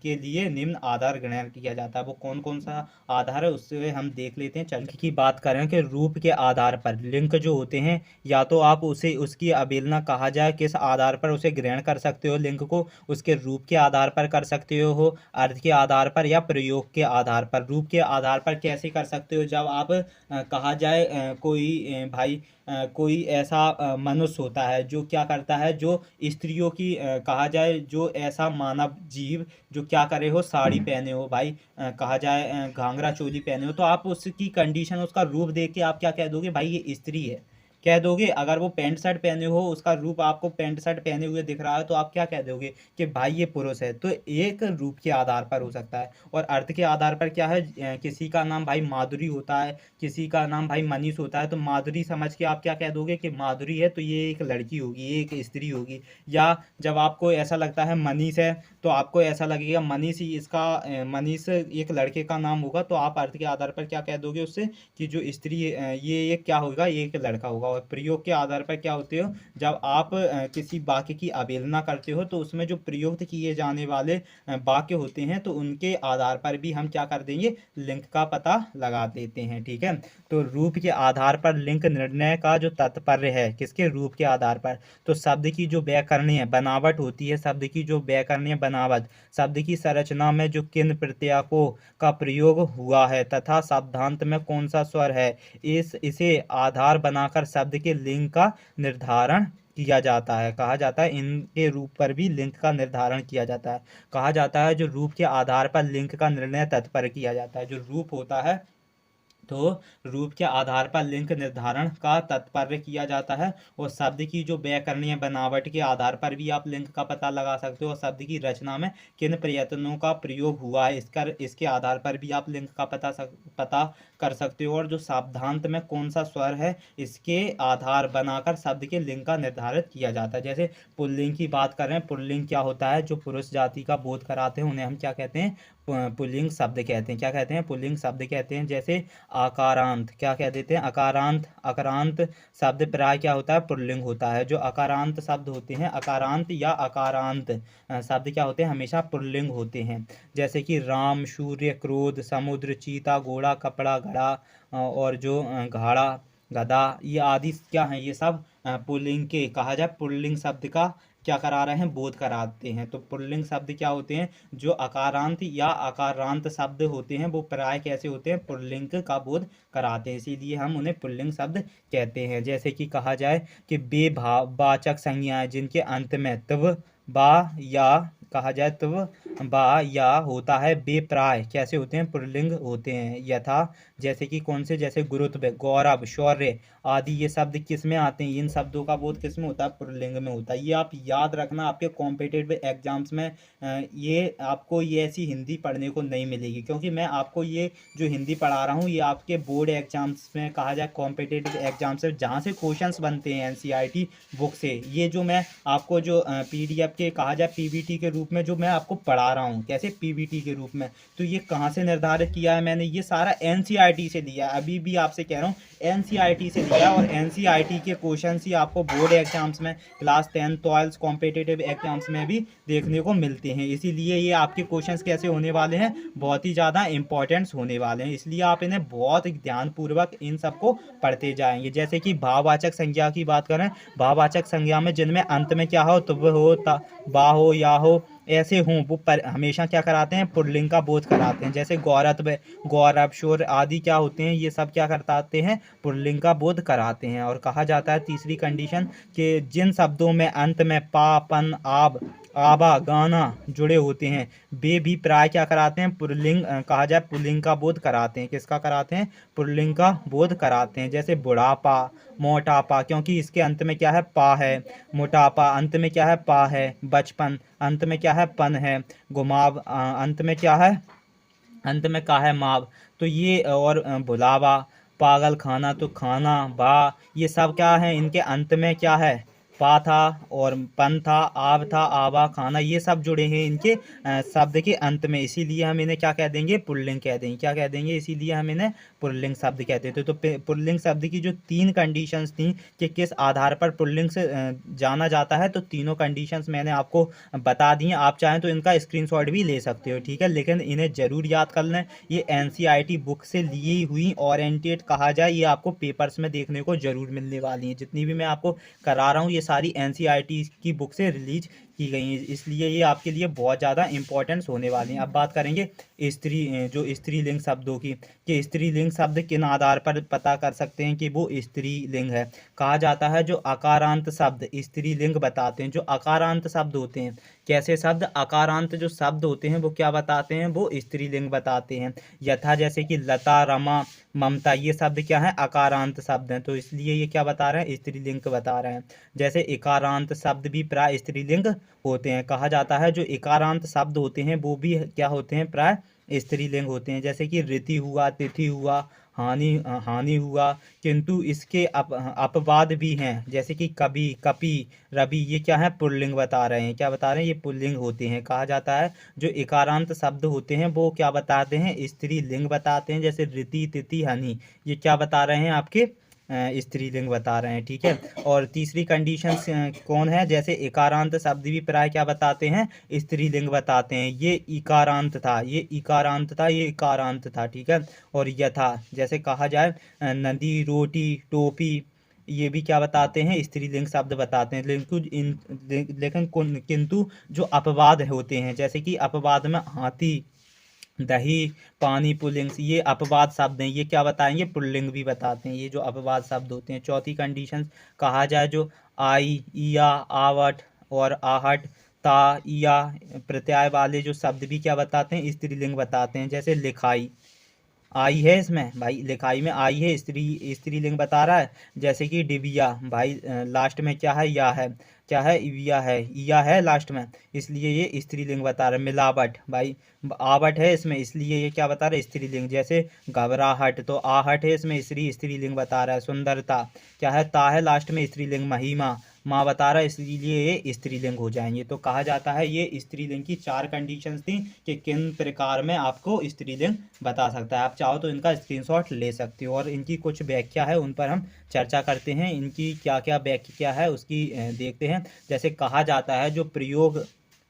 के लिए निम्न आधार ग्रहण किया जाता है। वो कौन कौन सा आधार है उससे हम देख लेते हैं। चल की बात करें कि रूप के आधार पर लिंक जो होते हैं, या तो आप उसे उसकी अवहेलना कहा जाए किस आधार पर उसे ग्रहण कर सकते हो लिंक को, उसके रूप के आधार पर कर सकते हो, अर्थ के आधार पर, या प्रयोग के आधार पर। रूप के आधार पर कैसे कर सकते हो? जब आप कहा जाए कोई भाई कोई ऐसा मनुष्य होता है जो क्या करता है, जो स्त्रियों की कहा जाए जो ऐसा मानव जीव जो क्या करे हो, साड़ी पहने हो भाई, कहा जाए घाघरा चोली पहने हो, तो आप उसकी कंडीशन, उसका रूप देख के आप क्या कह दोगे? भाई ये स्त्री है, कह दोगे। अगर वो पैंट शर्ट पहने हो, उसका रूप आपको पैंट शर्ट पहने हुए दिख रहा है, तो आप क्या कह दोगे? कि भाई ये पुरुष है। तो एक रूप के आधार पर हो सकता है। और अर्थ के आधार पर क्या है, किसी का नाम भाई माधुरी होता है, किसी का नाम भाई मनीष होता है, तो माधुरी समझ के आप क्या कह दोगे? कि माधुरी है तो ये एक लड़की होगी, ये एक स्त्री होगी। या जब आपको ऐसा लगता है मनीष है, तो आपको ऐसा लगेगा मनीष ही इसका मनीष एक लड़के का नाम होगा, तो आप अर्थ के आधार पर क्या कह दोगे उससे? कि जो स्त्री ये क्या होगा? ये एक लड़का होगा। और प्रयोग के आधार पर क्या होते हो? जब आप किसी वाक्य की अवहेलना करते हो, तो उसमें जो प्रयुक्त किए जाने वाले वाक्य होते हैं, तो उनके आधार पर भी हम क्या कर देंगे? लिंक का पता लगा देते हैं। ठीक है, तो रूप के आधार पर लिंक निर्णय का जो तात्पर्य है, किसके? रूप के आधार पर। तो शब्द की जो व्याकरणीय बनावट होती है, शब्द की जो व्याकरणीय बनावट, शब्द की संरचना में जो किन प्रत्ययों का प्रयोग हुआ है तथा शब्दांत में कौन सा स्वर है, इसे आधार बनाकर शब्द के लिंग का निर्धारण किया जाता है। कहा जाता है इनके रूप पर भी लिंग का निर्धारण किया जाता है। कहा जाता है जो रूप के आधार पर लिंग का निर्णय तत्पर किया जाता है। जो रूप होता है, तो रूप के आधार पर लिंग निर्धारण का तात्पर्य किया जाता है। और शब्द की जो व्याकरणीय बनावट के आधार पर भी आप लिंग का पता लगा सकते हो। शब्द की रचना में किन प्रयत्नों का प्रयोग हुआ है, इसके आधार पर भी आप लिंग का पता कर सकते हो। और जो शब्दांत में कौन सा स्वर है, इसके आधार बनाकर शब्द के लिंग का निर्धारित किया जाता है। जैसे पुल्लिंग की बात करें, पुल्लिंग क्या होता है? जो पुरुष जाति का बोध कराते हैं उन्हें हम क्या कहते हैं? पुल्लिंग शब्द कहते हैं। क्या कहते हैं? पुल्लिंग शब्द कहते हैं। जैसे आकारांत, क्या कह देते हैं? अकारांत। अकारांत शब्द प्राय क्या होता है? पुल्लिंग होता है। जो अकारांत शब्द होते हैं, अकारांत या अकारांत शब्द क्या होते हैं? हमेशा पुल्लिंग होते हैं। जैसे कि राम, सूर्य, क्रोध, समुद्र, चीता, घोड़ा, कपड़ा, घड़ा, और जो घाड़ा, गधा, ये आदि क्या हैं? ये सब पुल्लिंग के, कहा जाए पुल्लिंग शब्द का क्या करा रहे हैं? बोध कराते हैं। तो पुल्लिंग शब्द क्या होते हैं? जो अकारांत या अकारांत शब्द होते हैं वो प्राय कैसे होते हैं? पुल्लिंग का बोध कराते हैं, इसीलिए हम उन्हें पुल्लिंग शब्द कहते हैं। जैसे कि कहा जाए कि बेभाव वाचक संज्ञाएं जिनके अंत में तव, बा, या, कहा जाए तव, बा या होता है बे प्राय कैसे होते हैं, पुल्लिंग होते हैं। यथा जैसे कि कौन से, जैसे गुरुत्व, गौरव, शौर्य आदि ये शब्द किस में आते हैं, इन शब्दों का बोध किस में होता है, पुल्लिंग में होता है। ये आप याद रखना, आपके कॉम्पिटिटिव एग्जाम्स में ये आपको ये ऐसी हिंदी पढ़ने को नहीं मिलेगी, क्योंकि मैं आपको ये जो हिंदी पढ़ा रहा हूँ ये आपके बोर्ड एग्जाम्स में, कहा जाए कॉम्पिटिटिव एग्जाम से, जहाँ से क्वेश्चंस बनते हैं एनसीईआरटी बुक से। ये जो मैं आपको जो पीडीएफ के, कहा जाए पीबीटी के रूप में जो मैं आपको पढ़ा रहा हूँ, कैसे पीबीटी के रूप में, तो ये कहाँ से निर्धारित किया है मैंने, ये सारा एनसीईआरटी से लिया है। अभी भी आपसे कह रहा हूँ एनसीईआरटी से लिया है, और एनसीईआरटी के क्वेश्चन ही आपको बोर्ड एग्जाम्स में, क्लास 10 12 कॉम्पिटिटिव एग्जाम्स में भी देखने को मिलते हैं। इसीलिए ये आपके क्वेश्चंस कैसे होने वाले हैं, बहुत ही ज़्यादा इंपॉर्टेंट्स होने वाले हैं, इसलिए आप इन्हें बहुत ध्यानपूर्वक इन सबको पढ़ते जाएंगे। जैसे कि भाववाचक संज्ञा की बात करें, भाववाचक संज्ञा में जिनमें अंत में क्या हो, तुव हो, बा हो, या हो, ऐसे हों, वो हमेशा क्या कराते हैं, पुल्लिंग का बोध कराते हैं। जैसे गौरव, गौरव, शौर्य आदि क्या होते हैं, ये सब क्या कराते हैं, पुल्लिंग का बोध कराते हैं। और कहा जाता है तीसरी कंडीशन कि जिन शब्दों में अंत में पा, पन, आब, आबा, गाना जुड़े होते हैं वे भी प्राय क्या कराते हैं, पुल्लिंग, कहा जाए पुल्लिंग का बोध कराते हैं। किसका कराते हैं, पुल्लिंग का बोध कराते हैं। जैसे बुढ़ापा, मोटापा, क्योंकि इसके अंत में क्या है, पा है। मोटापा अंत में क्या है, पा है। बचपन अंत में क्या है, पन है। घुमाव अंत में क्या है, अंत में का है, माव। तो ये, और बुलावा, पागल खाना, तो खाना, बा, ये सब क्या है, इनके अंत में क्या है, पा था, और पन था, आब था, आवा, खाना, ये सब जुड़े हैं इनके शब्द के अंत में, इसीलिए हम इन्हें क्या कह देंगे, पुल्लिंग कह देंगे। क्या कह देंगे, इसीलिए हम इन्हें पुल्लिंग शब्द कहते थे। तो पुल्लिंग शब्द की जो 3 कंडीशंस थी कि किस आधार पर पुल्लिंग से जाना जाता है, तो तीनों कंडीशंस मैंने आपको बता दी हैं। आप चाहें तो इनका स्क्रीनशॉट भी ले सकते हो, ठीक है, लेकिन इन्हें ज़रूर याद कर लें। ये एनसीईआरटी बुक से ली हुई ओरिएंटेड, कहा जाए, ये आपको पेपर्स में देखने को ज़रूर मिलने वाली हैं। जितनी भी मैं आपको करा रहा हूँ ये सारी एनसीईआरटी की बुक से रिलीज की गई हैं, इसलिए ये आपके लिए बहुत ज़्यादा इंपॉर्टेंस होने वाली हैं। अब बात करेंगे स्त्री, जो स्त्रीलिंग शब्दों की, कि स्त्रीलिंग शब्द किन आधार पर पता कर सकते हैं कि वो स्त्रीलिंग है। कहा जाता है जो अकारांत शब्द स्त्रीलिंग बताते हैं। जो अकारांत शब्द होते हैं, कैसे शब्द, अकारांत जो शब्द होते हैं वो क्या बताते हैं, वो स्त्रीलिंग बताते हैं। यथा जैसे कि लता, रमा, ममता, ये शब्द क्या है, अकारांत शब्द हैं, तो इसलिए ये क्या बता रहे हैं, स्त्रीलिंग बता रहे हैं। जैसे इकारांत शब्द भी प्राय स्त्रीलिंग होते हैं। कहा जाता है जो इकारांत शब्द होते हैं वो भी क्या होते हैं, प्राय स्त्रीलिंग होते हैं। जैसे कि रीति हुआ, तिथि हुआ, हानि, हानि हुआ, किंतु इसके अपवाद भी हैं। जैसे कि कभी, कपि, रवि, ये क्या है, पुल्लिंग बता रहे हैं। क्या बता रहे हैं, ये पुल्लिंग होते हैं। कहा जाता है जो इकारांत शब्द होते हैं वो क्या बताते हैं, स्त्रीलिंग बताते हैं। जैसे रीति, तिथि, हानि, ये क्या बता रहे हैं, आपके स्त्रीलिंग बता रहे हैं, ठीक है। और तीसरी कंडीशन कौन है, जैसे इकारांत शब्द भी प्राय क्या बताते हैं, स्त्रीलिंग बताते हैं। ये इकारांत था, ये इकारांत था, ये इकारांत था, ठीक है। और यथा, जैसे कहा जाए नदी, रोटी, टोपी, ये भी क्या बताते हैं, स्त्रीलिंग शब्द बताते हैं। लेकिन किंतु जो अपवाद होते हैं, जैसे कि अपवाद में हाथी, दही, पानी, पुल्लिंग, ये अपवाद शब्द हैं, ये क्या बताएंगे, पुल्लिंग भी बताते हैं। ये जो अपवाद शब्द होते हैं। चौथी कंडीशन कहा जाए जो आई, या, आवट और आहट, ता, या प्रत्यय वाले जो शब्द भी क्या बताते हैं, स्त्रीलिंग बताते हैं। जैसे लिखाई, आई है इसमें भाई, लिखाई में आई है, स्त्रीलिंग बता रहा है। जैसे कि डिबिया भाई, लास्ट में क्या है, या है, क्या है, या है लास्ट में, इसलिए ये स्त्रीलिंग बता रहा है। मिलावट भाई, आवट है इसमें, इसलिए ये क्या बता रहा है, स्त्रीलिंग। जैसे घबराहट, तो आहट है इसमें, स्त्रीलिंग बता रहा है। सुंदरता, क्या है, ता है लास्ट में, स्त्रीलिंग। महिमा, माँ बता रहा है, इसलिए ये स्त्रीलिंग हो जाएंगे। तो कहा जाता है ये स्त्रीलिंग की 4 कंडीशंस थी कि किन प्रकार में आपको स्त्रीलिंग बता सकता है। आप चाहो तो इनका स्क्रीनशॉट ले सकते हो, और इनकी कुछ व्याख्या है उन पर हम चर्चा करते हैं। इनकी क्या क्या व्याख्या है उसकी देखते हैं। जैसे कहा जाता है जो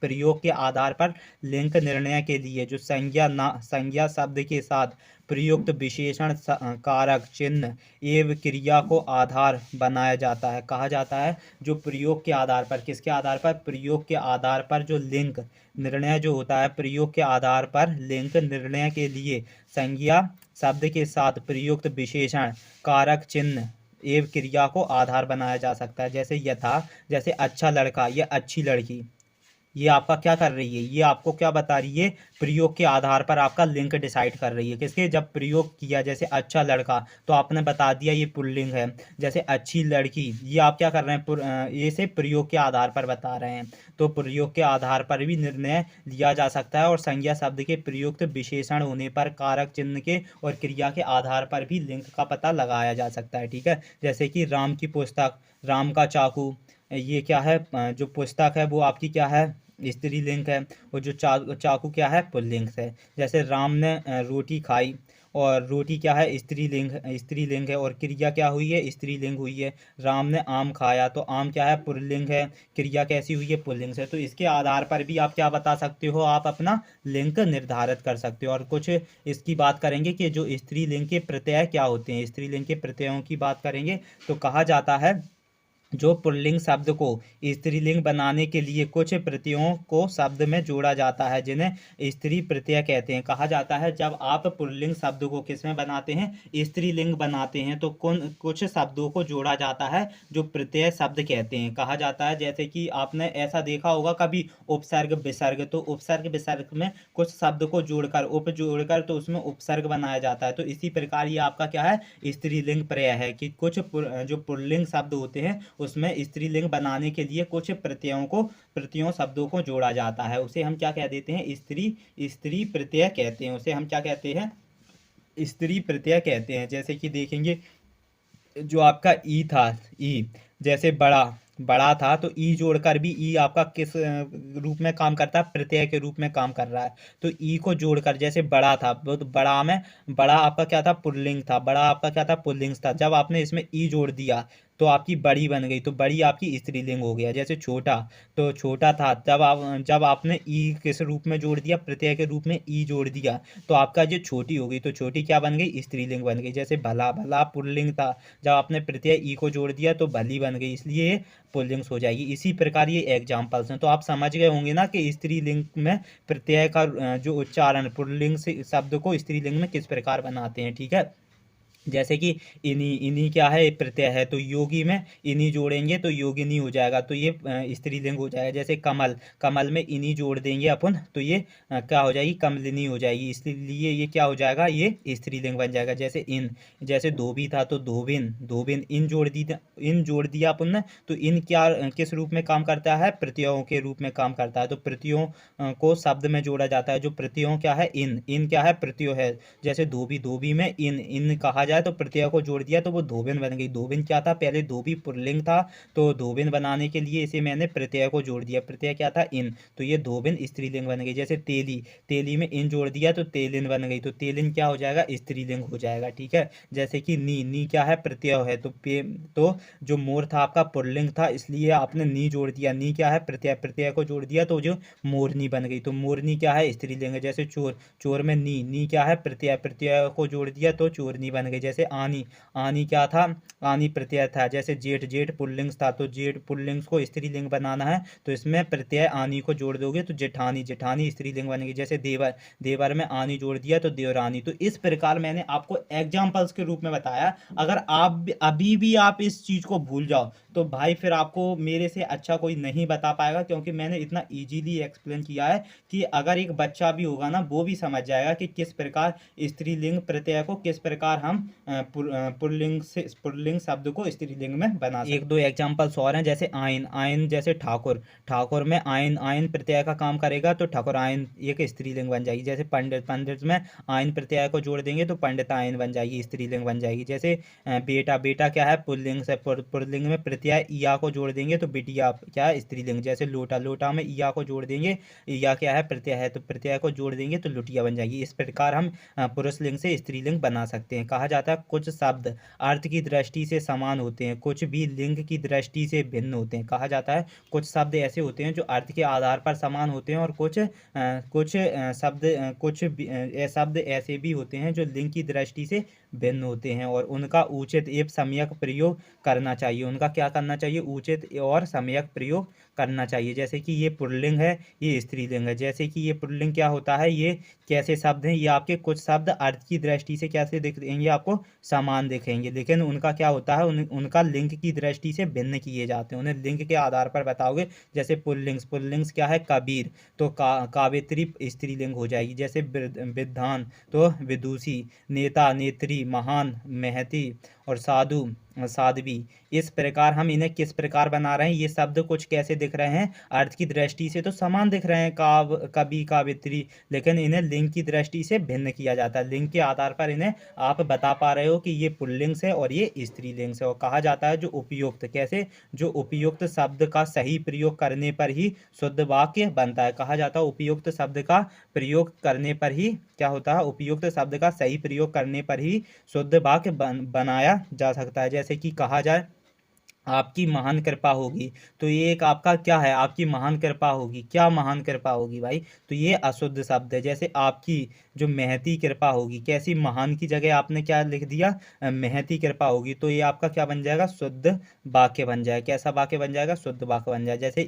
प्रयोग के आधार पर लिंग निर्णय के लिए जो संज्ञा शब्द के साथ प्रयुक्त विशेषण, कारक, चिन्ह एवं क्रिया को आधार बनाया जाता है। कहा जाता है जो प्रयोग के आधार पर, किसके आधार पर, प्रयोग के आधार पर जो लिंग निर्णय जो होता है, प्रयोग के आधार पर लिंग निर्णय के लिए संज्ञा शब्द के साथ प्रयुक्त विशेषण, कारक, चिन्ह एवं क्रिया को आधार बनाया जा सकता है। जैसे यथा, जैसे अच्छा लड़का या अच्छी लड़की, ये आपका क्या कर रही है, ये आपको क्या बता रही है, प्रयोग के आधार पर आपका लिंग डिसाइड कर रही है। किसके, जब प्रयोग किया, जैसे अच्छा लड़का तो आपने बता दिया ये पुल्लिंग है, जैसे अच्छी लड़की, ये आप क्या कर रहे हैं, ये से प्रयोग के आधार पर बता रहे हैं। तो प्रयोग के आधार पर भी निर्णय लिया जा सकता है, और संज्ञा शब्द के प्रयुक्त विशेषण होने पर कारक चिन्ह के और क्रिया के आधार पर भी लिंग का पता लगाया जा सकता है। ठीक है, जैसे कि राम की पुस्तक, राम का चाकू, ये क्या है, जो पुस्तक है वो आपकी क्या है, स्त्रीलिंग है, और जो चाकू क्या है, पुल्लिंग है। जैसे राम ने रोटी खाई, और रोटी क्या है, स्त्रीलिंग, स्त्रीलिंग है, और क्रिया क्या हुई है, स्त्रीलिंग हुई है। राम ने आम खाया, तो आम क्या है, पुल्लिंग है, क्रिया कैसी हुई है, पुल्लिंग से। तो इसके आधार पर भी आप क्या बता सकते हो, आप अपना लिंग निर्धारित कर सकते हो। और कुछ इसकी बात करेंगे कि जो स्त्रीलिंग के प्रत्यय क्या होते हैं, स्त्रीलिंग के प्रत्ययों की बात करेंगे तो कहा जाता है, जो पुल्लिंग शब्द को स्त्रीलिंग बनाने के लिए कुछ प्रत्ययों को शब्द में जोड़ा जाता है, जिन्हें स्त्री प्रत्यय कहते हैं। कहा जाता है, जब आप पुल्लिंग शब्द को किस में बनाते हैं, स्त्रीलिंग बनाते हैं, तो कुछ शब्दों को जोड़ा जाता है जो प्रत्यय शब्द कहते हैं। कहा जाता है, जैसे कि आपने ऐसा देखा होगा कभी, उपसर्ग विसर्ग, तो उपसर्ग विसर्ग में कुछ शब्द को जोड़कर, उप जोड़कर, तो उसमें उपसर्ग बनाया जाता है। तो इसी प्रकार ये आपका क्या है, स्त्रीलिंग प्रत्यय है, कि कुछ जो पुल्लिंग शब्द होते हैं उसमें स्त्रीलिंग बनाने के लिए कुछ प्रत्ययों शब्दों को जोड़ा जाता है। उसे हम क्या कह देते हैं, स्त्री प्रत्यय कहते हैं। उसे हम क्या कहते हैं, स्त्री प्रत्यय कहते हैं। जैसे कि देखेंगे, जो आपका ई था, ई, जैसे बड़ा, बड़ा था, तो ई जोड़कर भी, ई आपका किस रूप में काम करता है, प्रत्यय के रूप में काम कर रहा है। तो ई को जोड़कर, जैसे बड़ा था, तो बड़ा में, बड़ा आपका क्या था, पुल्लिंग था, बड़ा आपका क्या था, पुल्लिंग था। जब आपने इसमें ई जोड़ दिया तो आपकी बड़ी बन गई, तो बड़ी आपकी स्त्रीलिंग हो गया। जैसे छोटा, तो छोटा था, जब आपने ई किस रूप में जोड़ दिया, प्रत्यय के रूप में ई जोड़ दिया, तो आपका जो छोटी हो गई, तो छोटी क्या बन गई, स्त्रीलिंग बन गई। जैसे भला, भला पुल्लिंग था, जब आपने प्रत्यय ई को जोड़ दिया तो भली बन गई, इसलिए ये पुल्लिंग्स हो जाएगी। इसी प्रकार ये एग्जाम्पल्स हैं। तो आप समझ गए होंगे ना कि स्त्रीलिंग में प्रत्यय का जो उच्चारण पुल्लिंग से शब्द को स्त्रीलिंग में किस प्रकार बनाते हैं। ठीक है, जैसे कि इन्हीं, इन्हीं क्या है, प्रत्यय है, तो योगी में इन्हीं जोड़ेंगे तो योगिनी हो जाएगा, तो ये स्त्रीलिंग हो जाएगा। जैसे कमल, कमल में इन्हीं जोड़ देंगे अपन, तो ये क्या हो जाएगी, कमलिनी हो जाएगी, इसलिए ये क्या हो जाएगा, ये स्त्रीलिंग बन जाएगा। जैसे इन, जैसे धोबी था, तो धोबिन, धोबिन, इन जोड़ दिया अपन ने, तो इन क्या किस रूप में काम करता है, प्रत्ययों के रूप में काम करता है। तो प्रत्ययों को शब्द में जोड़ा जाता है। जो प्रत्ययों क्या है, इन क्या है, प्रत्यय है। जैसे धोबी, धोबी में इन कहा जाए तो प्रत्यय को जोड़ दिया तो वो धोबिन बन गई। धोबिन क्या था, पहले धोबी पुल्लिंग था, तो धोबिन बनाने के लिए इसे मैंने प्रत्यय को जोड़ दिया, प्रत्यय क्या था, इन, तो ये धोबिन स्त्रीलिंग बन गई। जैसे तेली, तेली में इन जोड़ दिया तो तेलिन बन गई, तो तेलिन क्या हो जाएगा, स्त्रीलिंग हो जाएगा। ठीक है, जैसे कि नी क्या है, प्रत्यय है, तो जो मोर था आपका पुल्लिंग था, इसलिए आपने नी जोड़ दिया, नी क्या है, प्रत्यय, प्रत्यय को जोड़ दिया तो जो मोरनी बन गई, तो मोरनी क्या है, स्त्रीलिंग है। जैसे चोर, चोर में नी क्या है, प्रत्यय, प्रत्यय को जोड़ दिया तो चोरनी बन गई। जैसे आनी, आनी क्या था, आनी प्रत्यय था। जैसे जेठ, जेठ पुल्लिंग था, तो जेठ पुल्लिंग को स्त्रीलिंग बनाना है तो इसमें प्रत्यय आनी को जोड़ दोगे तो जेठानी, जेठानी स्त्रीलिंग बनेगी। जैसे देवर, देवर में आनी जोड़ दिया तो देवरानी। तो इस प्रकार मैंने आपको एग्जाम्पल्स के रूप में बताया। अगर आप अभी भी आप इस चीज को भूल जाओ तो भाई फिर आपको मेरे से अच्छा कोई नहीं बता पाएगा, क्योंकि मैंने इतना इजीली एक्सप्लेन किया है कि अगर एक बच्चा भी होगा ना वो भी समझ जाएगा कि किस प्रकार स्त्रीलिंग प्रत्यय को किस प्रकार हम पुल्लिंग शब्द को स्त्रीलिंग में बना सकते हैं। एक दो एग्जांपल्स और हैं, जैसे आयन, आयन जैसे ठाकुर, ठाकुर में आयन, आयन प्रत्यय का काम करेगा तो ठाकुर आयन एक स्त्रीलिंग बन जाएगी। जैसे पंडित, पंडित में आयन प्रत्यय को जोड़ देंगे तो पंडित आयन बन जाएगी, स्त्रीलिंग बन जाएगी। जैसे बेटा, बेटा क्या है, पुल्लिंग से, पुल्लिंग में प्रत्यय इया को जोड़ देंगे तो बिटिया क्या है, स्त्रीलिंग। जैसे लोटा, लोटा में इया को जोड़ देंगे, इया क्या है, प्रत्यय है, तो प्रत्यय को जोड़ देंगे तो लुटिया बन जाएगी। इस प्रकार हम पुरुष लिंग से स्त्रीलिंग बना सकते हैं। कहा जाता है कुछ शब्द अर्थ की दृष्टि से समान होते हैं, कुछ भी लिंग की दृष्टि से भिन्न होते हैं। कहा जाता है कुछ शब्द ऐसे होते हैं जो अर्थ के आधार पर समान होते हैं, और कुछ शब्द ऐसे भी होते हैं जो लिंग की दृष्टि से भिन्न होते हैं, और उनका उचित एवं सम्यक प्रयोग करना चाहिए। उनका क्या करना चाहिए, उचित और सम्यक प्रयोग करना चाहिए। जैसे कि ये पुल्लिंग है, ये स्त्रीलिंग है। जैसे कि ये पुल्लिंग क्या होता है, ये कैसे शब्द हैं, ये आपके कुछ शब्द अर्थ की दृष्टि से कैसे दिखेंगे, आपको समान दिखेंगे, लेकिन उनका क्या होता है, उनका लिंग की दृष्टि से भिन्न किए जाते हैं, उन्हें लिंग के आधार पर बताओगे। जैसे पुल्लिंग्स, पुल्लिंग्स क्या है, कबीर, तो कावेत्री स्त्रीलिंग हो जाएगी। जैसे विद्वान तो विदुषी, नेता नेत्री, महान महती, और साधु साध्वी। इस प्रकार हम इन्हें किस प्रकार बना रहे हैं, ये शब्द कुछ कैसे दिख रहे हैं, अर्थ की दृष्टि से तो समान दिख रहे हैं, कवि कावित्री, लेकिन इन्हें लिंग की दृष्टि से भिन्न किया जाता है। लिंग के आधार पर इन्हें आप बता पा रहे हो कि ये पुल्लिंग है और ये स्त्रीलिंग है। और कहा जाता है जो उपयुक्त, कैसे, जो उपयुक्त शब्द का सही प्रयोग करने पर ही शुद्ध वाक्य बनता है। कहा जाता है उपयुक्त शब्द का प्रयोग करने पर ही क्या होता है, उपयुक्त शब्द का सही प्रयोग करने पर ही शुद्ध वाक्य बनाया जा सकता है। जैसे कि कहा जाए आपकी महान कृपा होगी, तो ये एक आपका क्या है, आपकी महान कृपा होगी। क्या महान कृपा होगी भाई, तो ये अशुद्ध शब्द है। जैसे आपकी जो महती कृपा होगी, कैसी, महान की जगह आपने क्या लिख दिया, महती कृपा होगी, तो ये आपका क्या बन जाएगा, शुद्ध वाक्य बन जाएगा। कैसा वाक्य बन जाएगा, शुद्ध वाक्य बन जाएगा। जैसे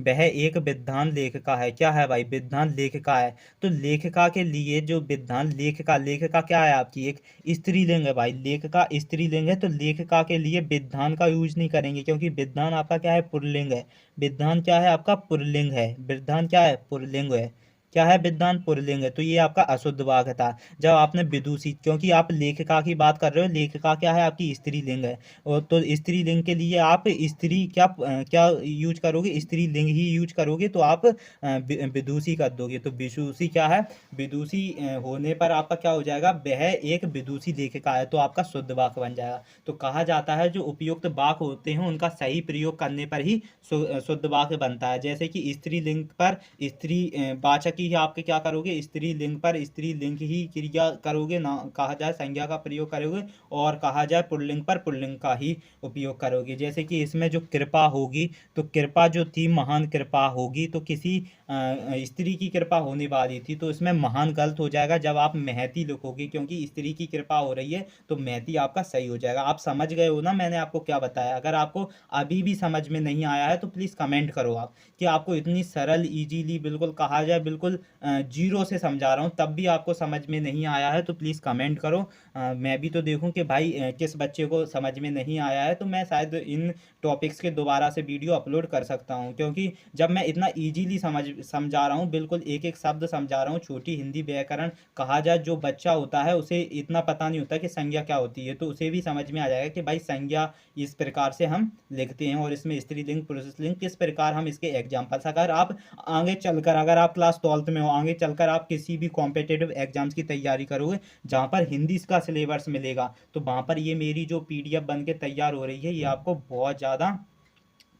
वह एक विद्वान लेखिका है, क्या है भाई, विद्वान लेखिका है, तो लेखिका के लिए जो विद्वान लेखिका, लेखिका क्या है आपकी एक स्त्रीलिंग है भाई, लेखिका स्त्रीलिंग है, तो लेखिका के लिए विद्वान का यूज नहीं करेंगे, क्योंकि विद्वान आपका क्या है, पुल्लिंग है। विद्वान क्या है आपका, पुल्लिंग है। विद्वान क्या है, पुल्लिंग है। क्या है, विद्वान पुल्लिंग है, तो ये आपका अशुद्ध वाक्य था। जब आपने विदुषी, क्योंकि आप लेखिका की बात कर रहे हो, लेखिका क्या है आपकी स्त्रीलिंग है, और तो स्त्रीलिंग के लिए आप स्त्री क्या क्या यूज करोगे, स्त्रीलिंग ही यूज करोगे, तो आप विदुषी कर दोगे। तो विदुषी क्या है, विदुषी होने पर आपका क्या हो जाएगा, वह एक विदुषी लेखिका है, तो आपका शुद्ध वाक्य बन जाएगा। तो कहा जाता है जो उपयुक्त वाक्य होते हैं उनका सही प्रयोग करने पर ही शुद्ध वाक्य बनता है। जैसे कि स्त्रीलिंग पर स्त्री वाचक ही आपके क्या करोगे, स्त्रीलिंग पर स्त्रीलिंग ही क्रिया करोगे, ना कहा जाए संज्ञा का प्रयोग करोगे, और कहा जाए पुल्लिंग पर पुल्लिंग का ही उपयोग करोगे। जैसे कि इसमें जो कृपा होगी, तो कृपा जो थी, महान कृपा होगी, तो किसी स्त्री की कृपा होने वाली थी, तो इसमें महान गलत हो जाएगा जब आप महती लिखोगे, क्योंकि स्त्री की कृपा हो रही है, तो महती आपका सही हो जाएगा। आप समझ गए हो ना मैंने आपको क्या बताया। अगर आपको अभी भी समझ में नहीं आया है तो प्लीज़ कमेंट करो आप, कि आपको इतनी सरल इजीली, बिल्कुल कहा जाए बिल्कुल जीरो से समझा रहा हूँ, तब भी आपको समझ में नहीं आया है, तो प्लीज़ कमेंट करो। मैं भी तो देखूँ कि भाई किस बच्चे को समझ में नहीं आया है, तो मैं शायद इन टॉपिक्स के दोबारा से वीडियो अपलोड कर सकता हूँ। क्योंकि जब मैं इतना ईजीली समझा रहा हूँ, बिल्कुल एक एक शब्द समझा रहा हूँ, छोटी हिंदी व्याकरण, कहा जाए जो बच्चा होता है उसे इतना पता नहीं होता कि संज्ञा क्या होती है, तो उसे भी समझ में आ जाएगा कि भाई संज्ञा इस प्रकार से हम लिखते हैं, और इसमें स्त्रीलिंग पुरुषलिंग किस प्रकार हम इसके एग्जाम्पल्स, अगर आप आगे चलकर, अगर आप क्लास 12th में हो, आगे चलकर आप किसी भी कॉम्पिटेटिव एग्जाम्स की तैयारी करोगे जहाँ पर हिंदी का सिलेबस मिलेगा, तो वहाँ पर ये मेरी जो पीडीएफ बन के तैयार हो रही है, ये आपको बहुत ज़्यादा,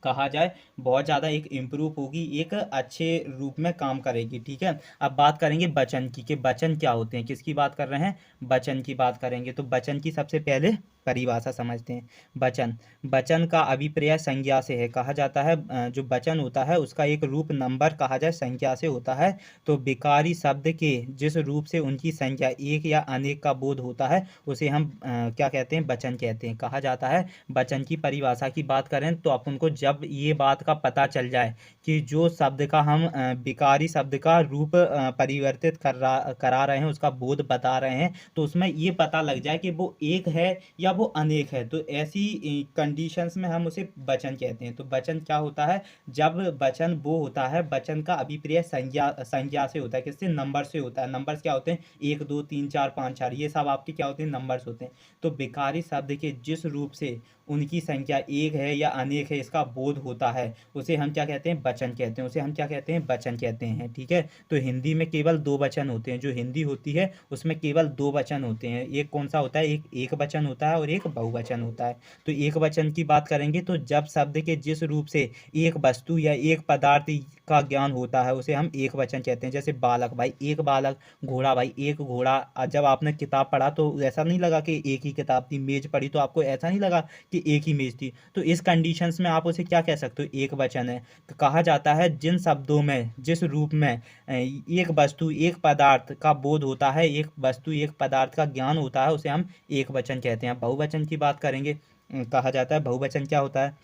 कहा जाए बहुत ज़्यादा एक इम्प्रूव होगी, एक अच्छे रूप में काम करेगी। ठीक है, अब बात करेंगे वचन की, कि वचन क्या होते हैं, किसकी बात कर रहे हैं, वचन की बात करेंगे। तो वचन की सबसे पहले परिभाषा समझते हैं। वचन, वचन का अभिप्राय संज्ञा से है। कहा जाता है जो वचन होता है उसका एक रूप नंबर कहा जाए संख्या से होता है। तो विकारी शब्द के जिस रूप से उनकी संख्या एक या अनेक का बोध होता है उसे हम क्या कहते हैं, वचन कहते हैं। कहा जाता है वचन की परिभाषा की बात करें तो अपन को जब ये बात का पता चल जाए कि जो शब्द का हम विकारी शब्द का रूप परिवर्तित करा रहे हैं, उसका बोध बता रहे हैं, तो उसमें ये पता लग जाए कि वो एक है या वो अनेक है, तो ऐसी कंडीशंस में हम उसे वचन कहते हैं। तो वचन क्या होता है, जब वचन वो होता है, वचन का अभिप्राय संज्ञा संज्ञा से होता है, किससे, नंबर से होता है। नंबर्स क्या होते हैं, 1 2 3 4 5 6, ये सब आपके क्या होते हैं, नंबर्स होते हैं। तो विकारी शब्द के जिस रूप से उनकी संख्या एक है या अनेक है इसका बोध होता है, उसे हम क्या कहते हैं, वचन कहते हैं। उसे हम क्या कहते हैं, वचन कहते हैं। ठीक है, तो हिंदी में केवल 2 वचन होते हैं, जो हिंदी होती है उसमें केवल 2 वचन होते हैं। एक कौन सा होता है, एक वचन होता है और एक बहुवचन होता है। तो एक वचन की बात करेंगे तो जब शब्द के जिस रूप से एक वस्तु या एक पदार्थ का ज्ञान होता है उसे हम एक वचन कहते हैं। जैसे बालक, भाई एक बालक, घोड़ा, भाई एक घोड़ा। जब आपने किताब पढ़ा तो ऐसा नहीं लगा कि एक ही किताब थी, मेज पढ़ी तो आपको ऐसा नहीं लगा कि एक ही मेज थी। तो इस कंडीशंस में आप उसे क्या कह सकते हो, एक वचन है। तो कहा जाता है जिन शब्दों में जिस रूप में एक वस्तु एक पदार्थ का बोध होता है, एक वस्तु एक पदार्थ का ज्ञान होता है, उसे हम एक वचन कहते हैं। बहुवचन की बात करेंगे, कहा जाता है बहुवचन क्या होता है।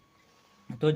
तो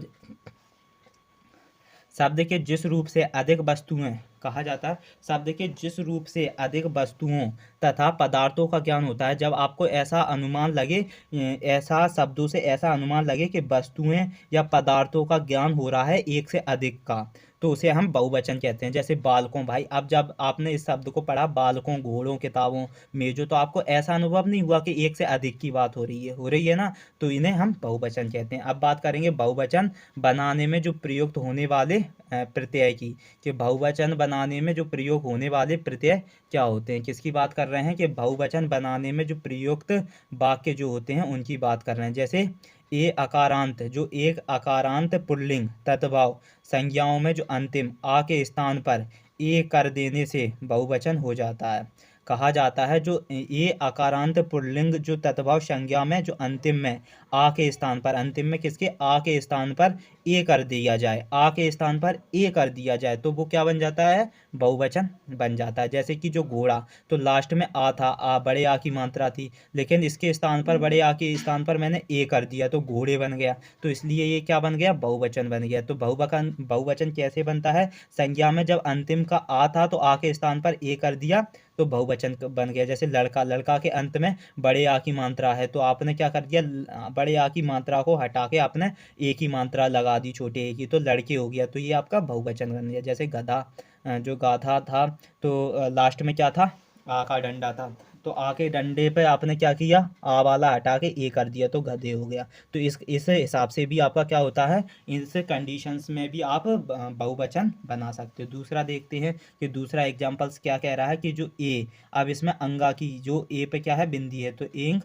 शब्द के जिस रूप से अधिक वस्तुएं, कहा जाता है शब्द के जिस रूप से अधिक वस्तुओं तथा पदार्थों का ज्ञान होता है। जब आपको ऐसा अनुमान लगे, ऐसा शब्दों से ऐसा अनुमान लगे कि वस्तुएं या पदार्थों का ज्ञान हो रहा है एक से अधिक का, तो उसे हम बहुवचन कहते हैं। जैसे बालकों, भाई अब जब आपने इस शब्द को पढ़ा, बालकों, घोड़ों, किताबों, मेजों, तो आपको ऐसा अनुभव नहीं हुआ कि एक से अधिक की बात हो रही है ना, तो इन्हें हम बहुवचन कहते हैं। अब बात करेंगे बहुवचन बनाने में जो प्रयुक्त होने वाले प्रत्यय की, कि बहुवचन बनाने में जो प्रयोग होने वाले प्रत्यय क्या होते हैं। किसकी बात कर रहे हैं, कि बहुवचन बनाने में जो प्रयुक्त वाक्य जो होते हैं उनकी बात कर रहे हैं। जैसे ए अकारांत, जो एक अकारांत पुल्लिंग तत्भाव संज्ञाओं में जो अंतिम आ के स्थान पर ए कर देने से बहुवचन हो जाता है। कहा जाता है जो ये अकारांत पुल्लिंग जो तत्भाव संज्ञा में जो अंतिम में आ के स्थान पर, अंतिम में किसके, आ के स्थान पर ए कर दिया जाए, आ के स्थान पर ए कर दिया जाए, तो वो क्या बन जाता है, बहुवचन बन जाता है। जैसे कि जो घोड़ा, तो लास्ट में आ था, आ बड़े आ की मात्रा थी, लेकिन इसके स्थान पर, बड़े आ के स्थान पर मैंने ए कर दिया तो घोड़े बन गया, तो इसलिए ये क्या बन गया, बहुवचन बन गया। तो बहुवचन कैसे बनता है, संज्ञा में जब अंतिम का आ था तो आ के स्थान पर ए कर दिया तो बहुवचन बन गया। जैसे लड़का, लड़का के अंत में बड़े आ की मात्रा है, तो आपने क्या कर दिया, बड़े आ की मात्रा को हटा के आपने ए की मात्रा लगा दी, छोटे ए की, तो लड़के हो गया, तो ये आपका बहुवचन बन गया। जैसे गधा, जो गाधा था, तो लास्ट में क्या था, आ का डंडा था, तो आ के डंडे पे आपने क्या किया, आ वाला हटा के ए कर दिया तो गधे हो गया। तो इस हिसाब से भी आपका क्या होता है, इस कंडीशंस में भी आप बहुवचन बना सकते हो। दूसरा देखते हैं कि दूसरा एग्जांपल्स क्या कह रहा है, कि जो ए, अब इसमें अंगा की जो ए पे क्या है, बिंदी है, तो एंग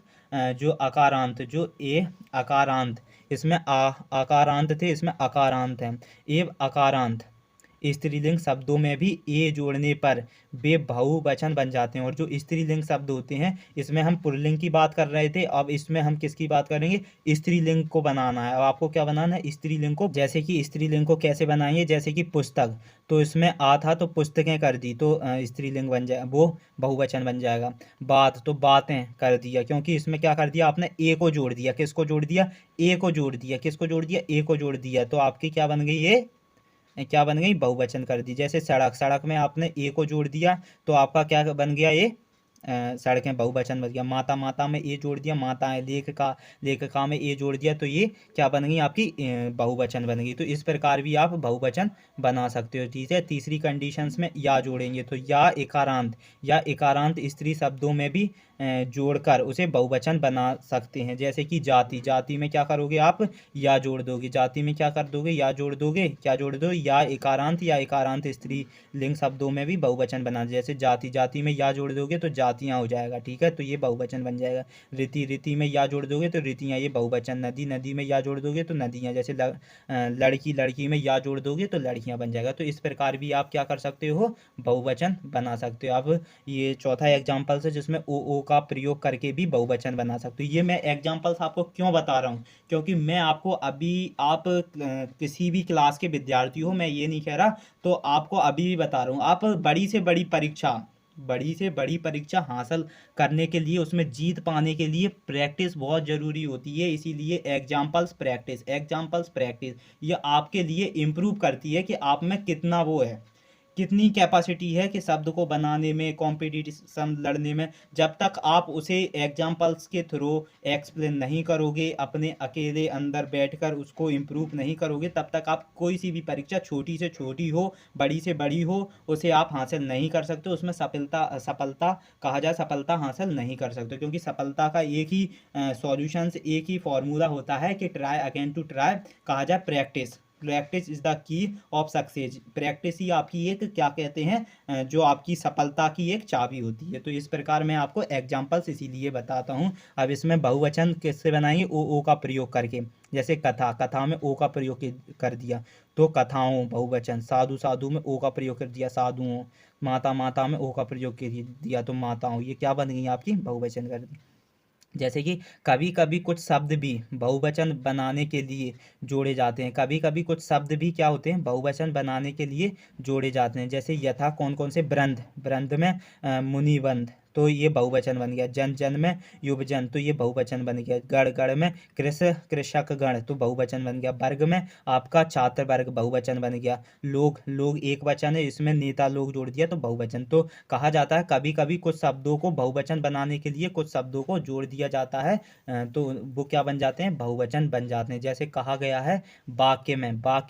जो अकारांत, जो ए अकारांत, इसमें आकारांत थे, इसमें अकारांत है, ए अकारांत स्त्रीलिंग शब्दों में भी ए जोड़ने पर वे बहुवचन बन जाते हैं। और जो स्त्रीलिंग शब्द होते हैं, इसमें हम पुल्लिंग की बात कर रहे थे, अब इसमें हम किसकी बात करेंगे, स्त्रीलिंग को बनाना है। अब आपको क्या बनाना है, स्त्रीलिंग को। जैसे कि स्त्रीलिंग को कैसे बनाएंगे, जैसे कि पुस्तक, तो इसमें आ था तो पुस्तकें कर दी, तो स्त्रीलिंग बन जाए, वो बहुवचन बन जाएगा। बात, तो बातें कर दिया, क्योंकि इसमें क्या कर दिया आपने, ए को जोड़ दिया, किसको जोड़ दिया, ए को जोड़ दिया, किसको जोड़ दिया, ए को जोड़ दिया, तो आपकी क्या बन गई, ये क्या बन गई, बहुवचन कर दी। जैसे सड़क, सड़क में आपने ए को जोड़ दिया तो आपका क्या बन गया, ये सड़कें बहुवचन बन गया। माता, माता में ए जोड़ दिया, माताएं। लेखिका, लेखिका में ए जोड़ दिया, तो ये क्या बन गई आपकी, बहुवचन बन गई। तो इस प्रकार भी आप बहुवचन बना सकते हो। ठीक है, तीसरी कंडीशंस में या जोड़ेंगे, तो या एकारांत स्त्री शब्दों में भी जोड़कर उसे बहुवचन बना सकते हैं। जैसे कि जाति, जाति में क्या करोगे आप, या जोड़ दोगे, जाति में क्या कर दोगे, या जोड़ दोगे, क्या जोड़ दो, या एकारांत स्त्री लिंग शब्दों में भी बहुवचन बना। जैसे जाति, जाति में या जोड़ दोगे तो जातियाँ हो जाएगा, ठीक है, तो ये बहुवचन बन जाएगा। रीति, रीति में या जोड़ दोगे तो रीतियाँ, ये बहुवचन। नदी, नदी में या जोड़ दोगे तो नदियाँ। जैसे लड़की, लड़की में या जोड़ दोगे तो लड़कियाँ बन जाएगा। तो इस प्रकार भी आप क्या कर सकते हो, बहुवचन बना सकते हो। अब ये चौथा एग्जाम्पल है जिसमें ओ का प्रयोग करके भी बहुवचन बना सकते हो। ये मैं एग्जाम्पल्स आपको क्यों बता रहा हूँ, क्योंकि मैं आपको अभी, आप किसी भी क्लास के विद्यार्थी हो, मैं ये नहीं कह रहा, तो आपको अभी भी बता रहा हूँ, आप बड़ी से बड़ी परीक्षा हासिल करने के लिए, उसमें जीत पाने के लिए प्रैक्टिस बहुत ज़रूरी होती है। इसीलिए एग्जाम्पल्स प्रैक्टिस ये आपके लिए इम्प्रूव करती है कि आप में कितना वो है, कितनी कैपेसिटी है कि शब्द को बनाने में, कॉम्पिटिशन लड़ने में। जब तक आप उसे एग्जाम्पल्स के थ्रू एक्सप्लेन नहीं करोगे, अपने अकेले अंदर बैठकर उसको इम्प्रूव नहीं करोगे, तब तक आप कोई सी भी परीक्षा, छोटी से छोटी हो, बड़ी से बड़ी हो, उसे आप हासिल नहीं कर सकते। उसमें सफलता कहा जाए, सफलता हासिल नहीं कर सकते, क्योंकि सफलता का एक ही सॉल्यूशंस, एक ही फॉर्मूला होता है कि ट्राई अगेन टू ट्राई, कहा जाए practice is the key of success. Practice ही आपकी एक, क्या कहते हैं, जो आपकी सफलता की एक चाबी होती है। तो इस प्रकार मैं आपको एग्जांपल्स इसीलिए बताता हूँ। अब इसमें बहुवचन किससे बनाएंगे, ओ का प्रयोग करके। जैसे कथा, कथा में ओ का प्रयोग कर दिया तो कथाओं बहुवचन। साधु, साधु में ओ का प्रयोग कर दिया, साधुओं। माता, माता में ओ का प्रयोग कर दिया तो माताओं। ये क्या बन गई आपकी, बहुवचन कर दी। जैसे कि कभी कभी कुछ शब्द भी बहुवचन बनाने के लिए जोड़े जाते हैं, कभी कभी कुछ शब्द भी क्या होते हैं, बहुवचन बनाने के लिए जोड़े जाते हैं। जैसे यथा, कौन कौन से, ब्रंद, ब्रंद में मुनिबंध, तो ये बहुवचन बन गया। जन जन में युवजन, तो ये बहुवचन बन गया। गण गण में कृष कृषक गण, तो बहुवचन बन गया। वर्ग में आपका छात्र वर्ग, बहुवचन बन गया। लोग लोग एक वचन है, इसमें नेता लोग जोड़ दिया तो बहुवचन। तो कहा जाता है कभी कभी कुछ शब्दों को बहुवचन बनाने के लिए कुछ शब्दों को जोड़ दिया जाता है, तो वो क्या बन जाते हैं, बहुवचन बन जाते हैं। जैसे कहा गया है वाक्य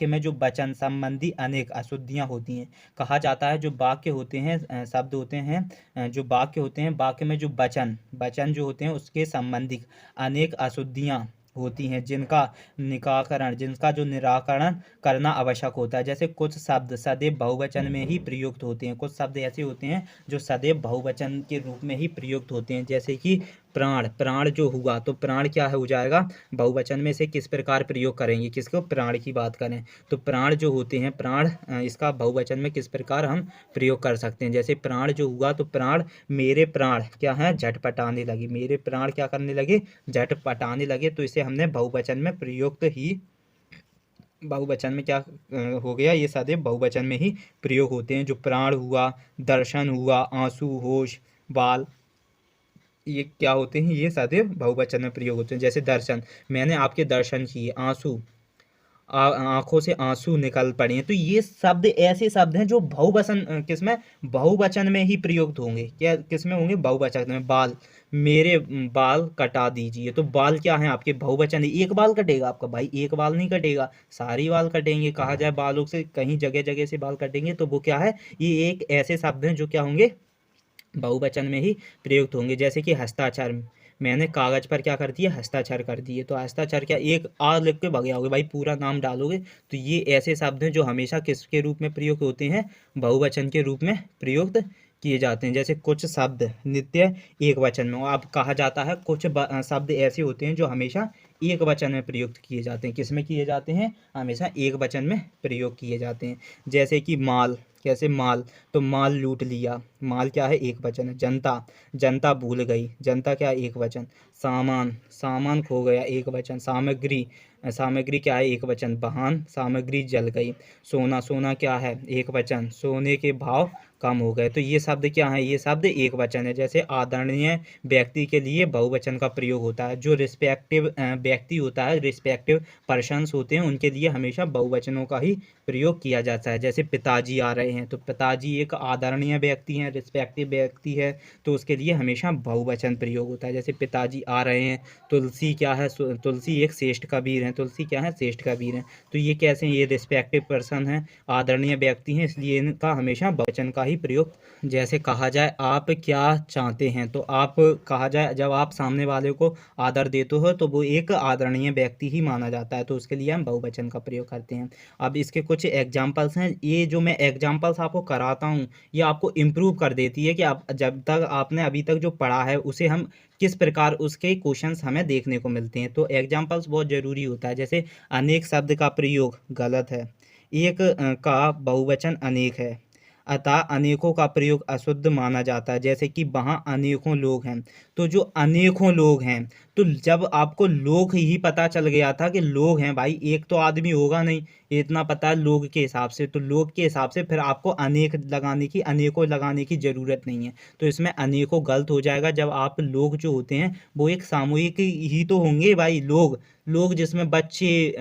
में जो वचन संबंधी अनेक अशुद्धियां होती हैं। कहा जाता है जो वाक्य होते हैं, शब्द होते हैं, जो वाक्य होते हैं, वाक्य में जो वचन वचन जो होते हैं उसके संबंधित अनेक अशुद्धियां होती हैं, जिनका जो निराकरण करना आवश्यक होता है। जैसे कुछ शब्द सदैव बहुवचन में ही प्रयुक्त होते हैं, कुछ शब्द ऐसे होते हैं जो सदैव बहुवचन के रूप में ही प्रयुक्त होते हैं। जैसे कि प्राण, प्राण जो हुआ तो प्राण क्या है, हो जाएगा बहुवचन में। से किस प्रकार प्रयोग करेंगे, किसको, प्राण की बात करें तो प्राण जो होते हैं, प्राण इसका बहुवचन में किस प्रकार हम प्रयोग कर सकते हैं। जैसे प्राण जो हुआ तो प्राण, मेरे प्राण क्या है, झटपटाने लगे, मेरे प्राण क्या करने लगे, झटपटाने लगे। तो इसे हमने बहुवचन में प्रयुक्त ही, बहुवचन में क्या हो गया, ये सदैव बहुवचन में ही प्रयोग होते हैं। जो प्राण हुआ, दर्शन हुआ, आंसू, होश, बाल, ये क्या होते हैं, ये सदैव बहुवचन में प्रयोग होते हैं। जैसे दर्शन, मैंने आपके दर्शन किए। आंसू, आंखों से आंसू निकल पड़े हैं। तो ये शब्द ऐसे शब्द हैं जो बहुवचन, किसमें, बहुवचन में ही प्रयुक्त होंगे। क्या किसमें होंगे, बहुवचन में। बाल, मेरे बाल कटा दीजिए, तो बाल क्या है आपके, बहुवचन है। एक बाल कटेगा आपका भाई, एक बाल नहीं कटेगा, सारी बाल कटेंगे। कहा जाए बालों से, कहीं जगह जगह से बाल कटेंगे, तो वो क्या है, ये एक ऐसे शब्द हैं जो क्या होंगे, बहुवचन में ही प्रयुक्त होंगे। जैसे कि हस्ताक्षर, मैंने कागज पर क्या कर दिया, हस्ताक्षर कर दिए। तो हस्ताक्षर क्या, एक आ लिख के भग जाओगे भाई, पूरा नाम डालोगे। तो ये ऐसे शब्द हैं जो हमेशा किसके रूप में प्रयुक्त होते हैं, बहुवचन के रूप में प्रयुक्त किए जाते हैं। जैसे कुछ शब्द नित्य एक वचन में, अब कहा जाता है कुछ शब्द ऐसे होते हैं जो हमेशा एक वचन में प्रयुक्त किए जाते हैं। किस में किए जाते हैं, हमेशा एक वचन में प्रयोग किए जाते हैं। जैसे कि माल, कैसे, माल, तो माल लूट लिया, माल क्या है, एक वचन है। जनता, जनता भूल गई, जनता क्या है, एक वचन। सामान, सामान खो गया, एक वचन। सामग्री, सामग्री क्या है, एक वचन। वाहन, सामग्री जल गई। सोना, सोना क्या है, एक वचन। सोने के भाव कम हो गए। तो ये शब्द क्या है, ये शब्द एक वचन है। जैसे आदरणीय व्यक्ति के लिए बहुवचन का प्रयोग होता है। जो रिस्पेक्टिव व्यक्ति होता है, रिस्पेक्टिव पर्सन्स होते हैं, उनके लिए हमेशा बहुवचनों का ही प्रयोग किया जाता है। जैसे पिताजी आ रहे हैं, तो पिताजी एक आदरणीय व्यक्ति हैं, रिस्पेक्टिव व्यक्ति है, तो उसके लिए हमेशा बहुवचन प्रयोग होता है। जैसे पिताजी आ रहे हैं। तुलसी क्या है, तुलसी एक श्रेष्ठ कबीर है, तुलसी क्या है, श्रेष्ठ कबीर है। तो ये कैसे, ये रिस्पेक्टिव पर्सन है, आदरणीय व्यक्ति हैं, इसलिए इनका हमेशा बहुवचन का ही प्रयोग। जैसे कहा जाए आप क्या चाहते हैं, तो आप, कहा जाए जब आप सामने वाले को आदर देते हो तो वो एक आदरणीय व्यक्ति ही माना जाता है, तो उसके लिए हम बहुवचन का प्रयोग करते हैं। अब इसके कुछ एग्जाम्पल्स हैं, ये जो मैं एग्जाम्पल्स आपको कराता हूँ ये आपको इम्प्रूव कर देती है कि आप जब तक आपने अभी तक जो पढ़ा है उसे हम किस प्रकार उसके क्वेश्चंस हमें देखने को मिलते हैं। तो एग्जाम्पल्स बहुत ज़रूरी होता है। जैसे अनेक शब्द का प्रयोग गलत है, एक का बहुवचन अनेक है, अतः अनेकों का प्रयोग अशुद्ध माना जाता है। जैसे कि वहाँ अनेकों लोग हैं, तो जो अनेकों लोग हैं, तो जब आपको लोग ही पता चल गया था कि लोग हैं भाई, एक तो आदमी होगा नहीं, इतना पता है लोग के हिसाब से, तो लोग के हिसाब से फिर आपको अनेक लगाने की, अनेकों लगाने की ज़रूरत नहीं है। तो इसमें अनेकों गलत हो जाएगा। जब आप लोग जो होते हैं वो एक सामूहिक ही तो होंगे भाई, लोग, लोग जिसमें बच्चे,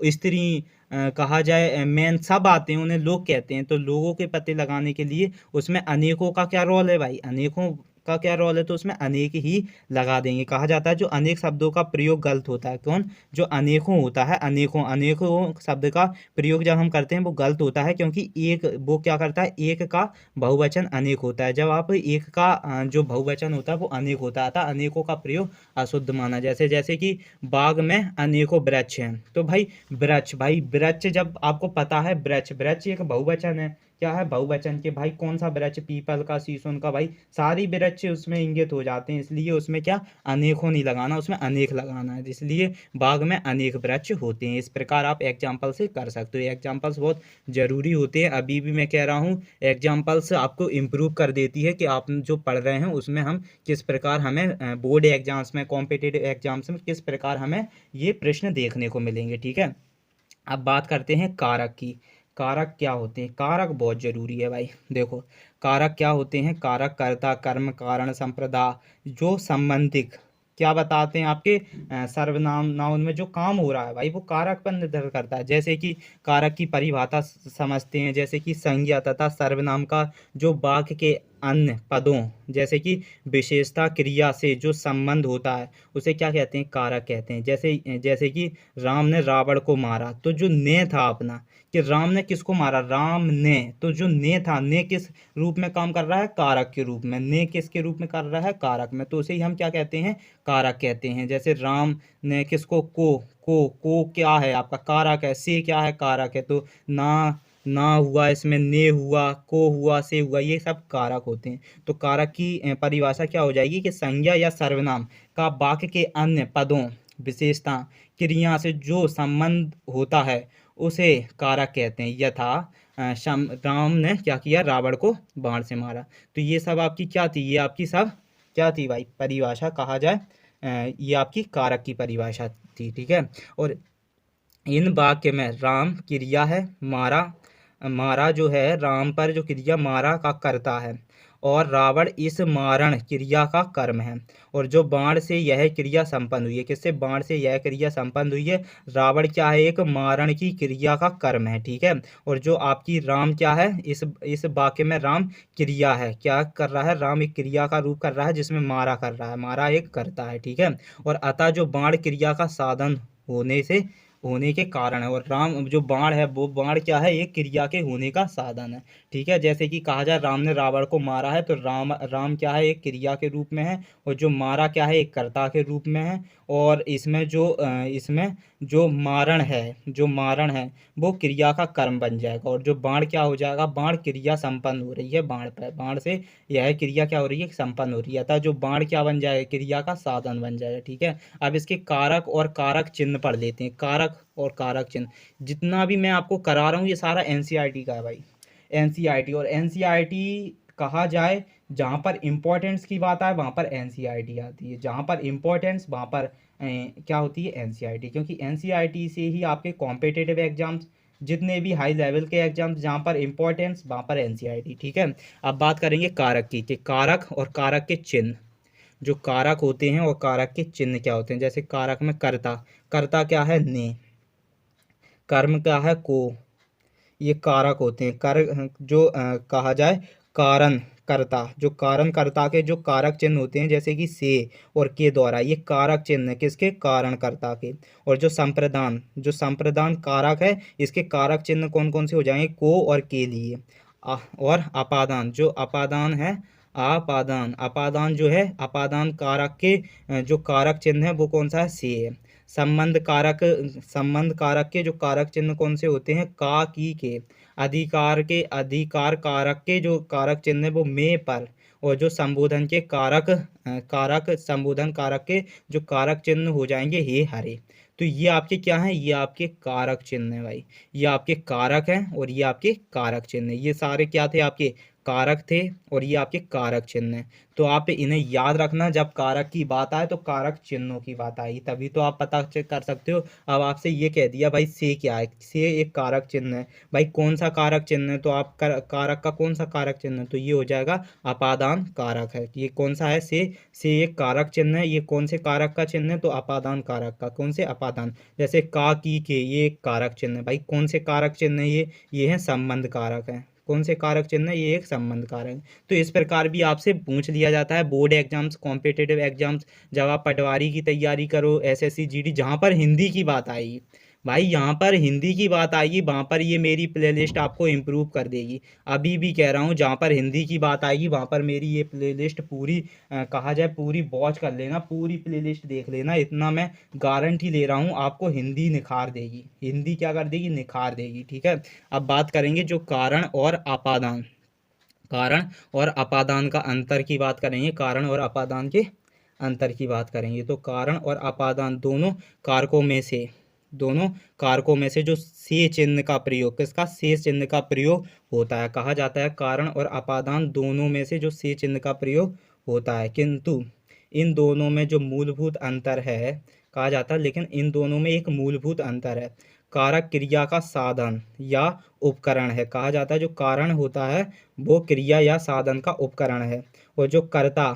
स्त्री, कहा जाए मैन, सब आते हैं, उन्हें लोग कहते हैं। तो लोगों के पते लगाने के लिए उसमें अनेकों का क्या रोल है भाई, अनेकों का क्या रोल है, तो उसमें अनेक ही लगा देंगे। कहा जाता है जो अनेक शब्दों का प्रयोग गलत होता है, कौन, जो अनेकों होता है, अनेकों, अनेकों शब्द का प्रयोग जब हम करते हैं वो गलत होता है, क्योंकि एक वो क्या करता है, एक का बहुवचन अनेक होता है। जब आप एक का जो बहुवचन होता है वो अनेक होता है, अतः अनेकों का प्रयोग अशुद्ध माना। जैसे कि बाग में अनेकों वृक्ष हैं, तो भाई वृक्ष, भाई वृक्ष जब आपको पता है, वृक्ष, वृक्ष एक बहुवचन है, क्या है, बहुवचन के। भाई कौन सा वृक्ष, पीपल का, शीशम का, भाई सारी वृक्ष उसमें इंगित हो जाते हैं, इसलिए उसमें क्या, अनेकों नहीं लगाना, उसमें अनेक लगाना है। इसलिए बाग में अनेक वृक्ष होते हैं। इस प्रकार आप एग्जाम्पल से कर सकते हो। एग्जाम्पल्स बहुत ज़रूरी होते हैं। अभी भी मैं कह रहा हूँ एग्जाम्पल्स आपको इम्प्रूव कर देती है कि आप जो पढ़ रहे हैं उसमें हम किस प्रकार, हमें बोर्ड एग्जाम्स में, कॉम्पिटिटिव एग्जाम्स में किस प्रकार हमें ये प्रश्न देखने को मिलेंगे। ठीक है, अब बात करते हैं कारक की। कारक क्या होते हैं, कारक बहुत ज़रूरी है भाई। देखो कारक क्या होते हैं? कारक कर्ता, कर्म, कारण, संप्रदा जो संबंधित क्या बताते हैं आपके सर्वनाम नाउन में जो काम हो रहा है भाई वो कारक पर निर्भर करता है। जैसे कि कारक की परिभाषा समझते हैं, जैसे कि संज्ञा तथा सर्वनाम का जो वाक्य के अन्य पदों जैसे कि विशेषता क्रिया से जो संबंध होता है उसे क्या कहते हैं? कारक कहते हैं। जैसे जैसे कि राम ने रावण को मारा, तो जो ने था अपना कि राम ने किसको मारा? राम ने, तो जो ने था, ने किस रूप में काम कर रहा है? कारक के रूप में। ने किसके रूप में कर रहा है? कारक में। तो उसे ही हम क्या कहते हैं? कारक कहते हैं। जैसे राम ने किसको? को क्या है आपका? कारक है। से क्या है? कारक है। तो ना हुआ, इसमें ने हुआ, को हुआ, से हुआ, ये सब कारक होते हैं। तो कारक की परिभाषा क्या हो जाएगी कि संज्ञा या सर्वनाम का वाक्य के अन्य पदों, विशेषता, क्रिया से जो संबंध होता है उसे कारक कहते हैं। यथा राम ने क्या किया? रावण को बाण से मारा। तो ये सब आपकी क्या थी? ये आपकी सब क्या थी भाई? परिभाषा कहा जाए ये आपकी कारक की परिभाषा थी। ठीक है। और इन वाक्य में राम क्रिया है, मारा, मारा जो है राम पर जो क्रिया मारा का करता है और रावण इस मारण क्रिया का कर्म है। और जो बाण से यह क्रिया संपन्न हुई है, किससे? बाण से यह क्रिया संपन्न हुई है। रावण क्या है? एक मारण की क्रिया का कर्म है। ठीक है। और जो आपकी राम क्या है? इस वाक्य में राम क्रिया है। क्या कर रहा है? राम एक क्रिया का रूप कर रहा है जिसमें मारा कर रहा है, मारा एक करता है। ठीक है। और अतः जो बाण क्रिया का साधन होने के कारण है, और राम जो बाण है वो बाण क्या है? एक क्रिया के होने का साधन है। ठीक है। जैसे कि कहा जाए राम ने रावण को मारा है, तो राम क्या है? एक क्रिया के रूप में है, और जो मारा क्या है? एक कर्ता के रूप में है। और इसमें जो मारण है वो क्रिया का कर्म बन जाएगा। और जो बाण क्या हो जाएगा? बाण क्रिया संपन्न हो रही है, बाण पर, बाण से यह क्रिया क्या हो रही है? संपन्न हो रही है। अतः जो बाण क्या बन जाएगा? क्रिया का साधन बन जाएगा। ठीक है। अब इसके कारक और कारक चिन्ह पढ़ लेते हैं। कारक और कारक चिन्ह जितना भी मैं आपको करा रहा हूँ ये सारा एनसीईआरटी का है भाई। एनसीईआरटी, और एनसीईआरटी कहा जाए जहाँ पर इम्पोर्टेंस की बात आए वहाँ पर एनसीईआरटी आती है, जहाँ पर इम्पोर्टेंस वहाँ पर क्या होती है? एनसीईआरटी। क्योंकि एनसीईआरटी से ही आपके कॉम्पिटिटिव एग्जाम्स, जितने भी हाई लेवल के एग्जाम्स जहाँ पर इम्पोर्टेंस वहाँ पर एनसीईआरटी। ठीक है। अब बात करेंगे कारक की कि कारक और कारक के चिन्ह, जो कारक होते हैं और कारक के चिन्ह क्या होते हैं। जैसे कारक में कर्ता, कर्ता क्या है? ने, कर्म क्या है? को, ये कारक होते हैं। जो कहा जाए कारण कर्ता, जो कारण कर्ता के जो कारक चिन्ह होते हैं जैसे कि से और के द्वारा, ये कारक चिन्ह है किसके? कारण कर्ता के। और जो संप्रदान कारक है इसके कारक चिन्ह कौन कौन से हो जाएंगे? को और के लिए। और अपादान, जो अपादान है, अपादान जो है, अपादान कारक के जो कारक चिन्ह है वो कौन सा है? से है। संबंध कारक के जो कारक चिन्ह कौन से होते हैं? का, की के। अधिकार कारक के जो कारक चिन्ह है वो में, पर। और जो संबोधन के संबोधन कारक के जो कारक चिन्ह हो जाएंगे हे, हरे। तो ये आपके क्या हैं? ये आपके कारक चिन्ह है भाई। ये आपके कारक हैं और ये आपके कारक चिन्ह है। ये सारे क्या थे? आपके कारक थे और ये आपके कारक चिन्ह हैं। तो आप इन्हें याद रखना, जब कारक की बात आए तो कारक चिन्हों की बात आई तभी तो आप पता कर सकते हो। अब आपसे ये कह दिया भाई से क्या है? से एक कारक चिन्ह है। भाई कौन सा कारक चिन्ह है? तो आप कारक का कौन सा कारक चिन्ह है? तो ये हो जाएगा अपादान कारक है। ये कौन सा है? से एक कारक चिन्ह है। ये कौन से कारक का चिन्ह है? तो अपादान कारक का। कौन से? अपादान। जैसे का, की के, ये एक कारक चिन्ह है। भाई कौन से कारक चिन्ह है? ये है संबंध कारक है। कौन से कारक चिन्ह है? ये एक संबंध कारक है। तो इस प्रकार भी आपसे पूछ लिया जाता है बोर्ड एग्जाम्स, कॉम्पिटिटिव एग्जाम्स, जब आप पटवारी की तैयारी करो, एसएससी जीडी, जहाँ पर हिंदी की बात आएगी भाई, यहाँ पर हिंदी की बात आएगी वहाँ पर ये मेरी प्लेलिस्ट आपको इम्प्रूव कर देगी। अभी भी कह रहा हूँ, जहाँ पर हिंदी की बात आएगी वहाँ पर मेरी ये प्लेलिस्ट पूरी कहा जाए पूरी वॉच कर लेना, पूरी प्लेलिस्ट देख लेना। इतना मैं गारंटी ले रहा हूँ आपको हिंदी निखार देगी। हिंदी क्या कर देगी? निखार देगी। ठीक है। अब बात करेंगे जो कारण और अपादान, कारण और अपादान का अंतर की बात करेंगे। कारण और अपादान के अंतर की बात करेंगे तो कारण और अपादान दोनों कारकों में से जो से चिन्ह का प्रयोग, किसका? से चिन्ह का प्रयोग होता है। कहा जाता है कारण और अपादान दोनों में से जो से चिन्ह का प्रयोग होता है, किंतु इन दोनों में जो मूलभूत अंतर है, कहा जाता है लेकिन इन दोनों में एक मूलभूत अंतर है। कारक क्रिया का साधन या उपकरण है। कहा जाता है जो कारण होता है वो क्रिया या साधन का उपकरण है, और जो कर्ता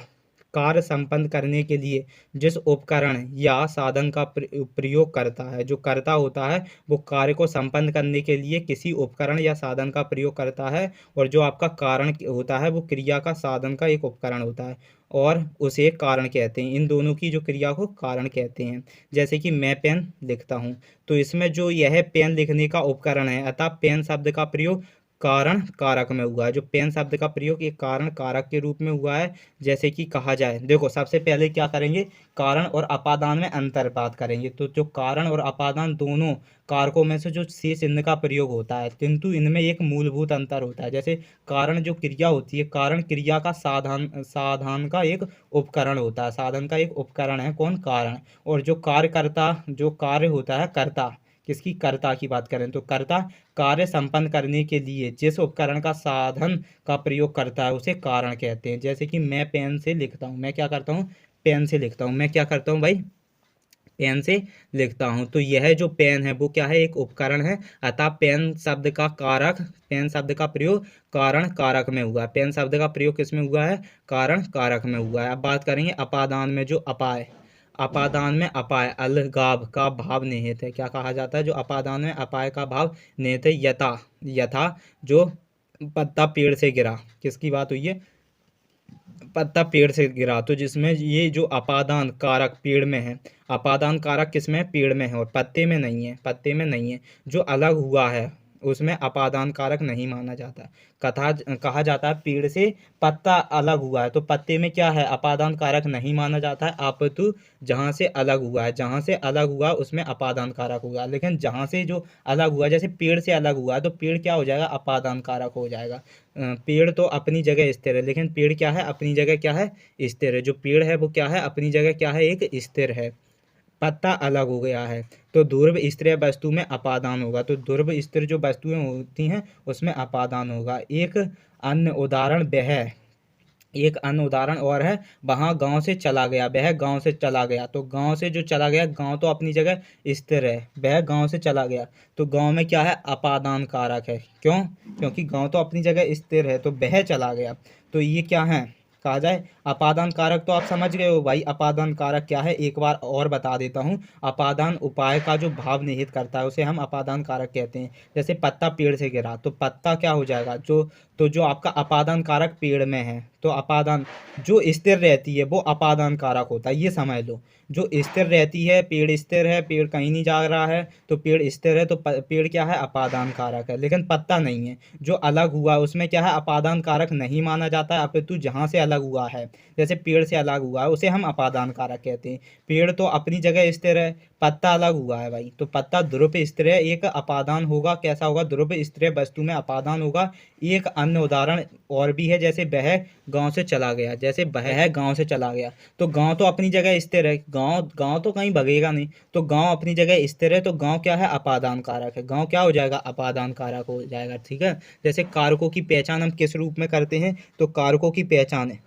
कार्य संपन्न करने के लिए जिस उपकरण या साधन का प्रयोग करता है, जो कर्ता होता है वो कार्य को संपन्न करने के लिए किसी उपकरण या साधन का प्रयोग करता है, और जो आपका कारण होता है वो क्रिया का साधन का एक उपकरण होता है और उसे कारण कहते हैं। इन दोनों की जो क्रिया को कारण कहते हैं। जैसे कि मैं पेन लिखता हूँ, तो इसमें जो यह पेन लिखने का उपकरण है, अतः पेन शब्द का प्रयोग कारण कारक में हुआ है। जो पेन शब्द का प्रयोग एक कारण कारक के रूप में हुआ है। जैसे कि कहा जाए, देखो सबसे पहले क्या करेंगे, कारण और अपादान में अंतर बात करेंगे। तो जो कारण और अपादान दोनों कारकों में से जो से चिन्ह का प्रयोग होता है, किंतु इनमें एक मूलभूत अंतर होता है। जैसे कारण जो क्रिया होती है, कारण क्रिया का साधन का एक उपकरण होता है, साधन का एक उपकरण है कौन, कारण। और जो कार्यकर्ता जो कार्य होता है, कर्ता, किसकी, कर्ता की बात करें तो कर्ता कार्य संपन्न करने के लिए जिस उपकरण का साधन का प्रयोग करता है उसे कारण कहते हैं। जैसे कि मैं पेन से लिखता हूँ, मैं क्या करता हूँ, पेन से लिखता हूँ। मैं क्या करता हूँ भाई, पेन से लिखता हूँ। तो यह जो पेन है वो क्या है, एक उपकरण है। अतः पेन शब्द का कारक, पेन शब्द का प्रयोग कारण कारक में हुआ है। पेन शब्द का प्रयोग किस में हुआ है, कारण कारक में हुआ है। अब बात करेंगे अपादान में। जो अपाय, अपादान में अपाय अलगाव का भाव निहित है। क्या कहा जाता है, जो अपादान में अपाय का भाव निहित है। यथा, यथा जो पत्ता पेड़ से गिरा, किसकी बात हुई है, पत्ता पेड़ से गिरा। तो जिसमें ये जो अपादान कारक पेड़ में है, अपादान कारक किसमें है, पेड़ में है, और पत्ते में नहीं है, पत्ते में नहीं है। जो अलग हुआ है उसमें अपादान कारक नहीं माना जाता। कहा जाता है पेड़ से पत्ता अलग हुआ है, तो पत्ते में क्या है, अपादान कारक नहीं माना जाता है। अपितु जहाँ से अलग हुआ है, जहाँ से अलग हुआ उसमें अपादान कारक होगा। लेकिन जहाँ से जो अलग हुआ, जैसे पेड़ से अलग हुआ है तो पेड़ क्या हो जाएगा, अपादान कारक हो जाएगा। पेड़ तो अपनी जगह स्थिर है, लेकिन पेड़ क्या है, अपनी जगह क्या है, स्थिर है। जो पेड़ है वो क्या है, अपनी जगह क्या है, एक स्थिर है। पत्ता अलग हो गया है तो ध्रुव स्थिर वस्तु में अपादान होगा। तो ध्रुव स्थिर जो वस्तुएं होती हैं उसमें अपादान होगा। एक अन्य उदाहरण वह, एक अन्य उदाहरण और है, वहाँ गांव से चला गया, वह गांव से चला गया। तो गांव से जो चला गया, गांव तो अपनी जगह स्थिर है, वह गांव से चला गया। तो गांव में क्या है, अपादान कारक है। क्यों, क्योंकि गांव तो अपनी जगह स्थिर है, तो वह चला गया। तो ये क्या है, कहा जाए अपादान कारक। तो आप समझ गए हो भाई अपादान कारक क्या है। एक बार और बता देता हूँ, अपादान उपाय का जो भाव निहित करता है उसे हम अपादान कारक कहते हैं। जैसे पत्ता पेड़ से गिरा, तो पत्ता क्या हो जाएगा, जो तो जो आपका अपादान कारक पेड़ में है, तो अपादान जो स्थिर रहती है वो अपादान कारक होता है, ये समझ लो। जो स्थिर रहती है, पेड़ स्थिर है, पेड़ कहीं नहीं जा रहा है, तो पेड़ स्थिर है, तो पेड़ क्या है, अपादान कारक है। लेकिन पत्ता नहीं है, जो अलग हुआ उसमें क्या है, अपादान कारक नहीं माना जाता है। अपितु जहाँ से अलग हुआ है, जैसे पेड़ से अलग हुआ है उसे हम अपादान कारक कहते हैं। पेड़ तो अपनी जगह स्थिर है, पत्ता अलग हुआ है भाई, तो पत्ता ध्रुव स्थिर है, एक अपादान होगा। कैसा होगा, ध्रुव स्थिर वस्तु में अपादान होगा। एक अन्य उदाहरण और भी है, जैसे वह गांव से चला गया। जैसे वह गांव से चला गया, तो गांव तो अपनी जगह स्थिर है, गांव गांव तो कहीं भगेगा नहीं, तो गांव अपनी जगह स्थिर है, तो गांव क्या है, अपादान कारक है। गांव क्या हो जाएगा, अपादान कारक हो जाएगा। ठीक है। जैसे कारकों की पहचान हम किस रूप में करते हैं, तो कारकों की पहचान है,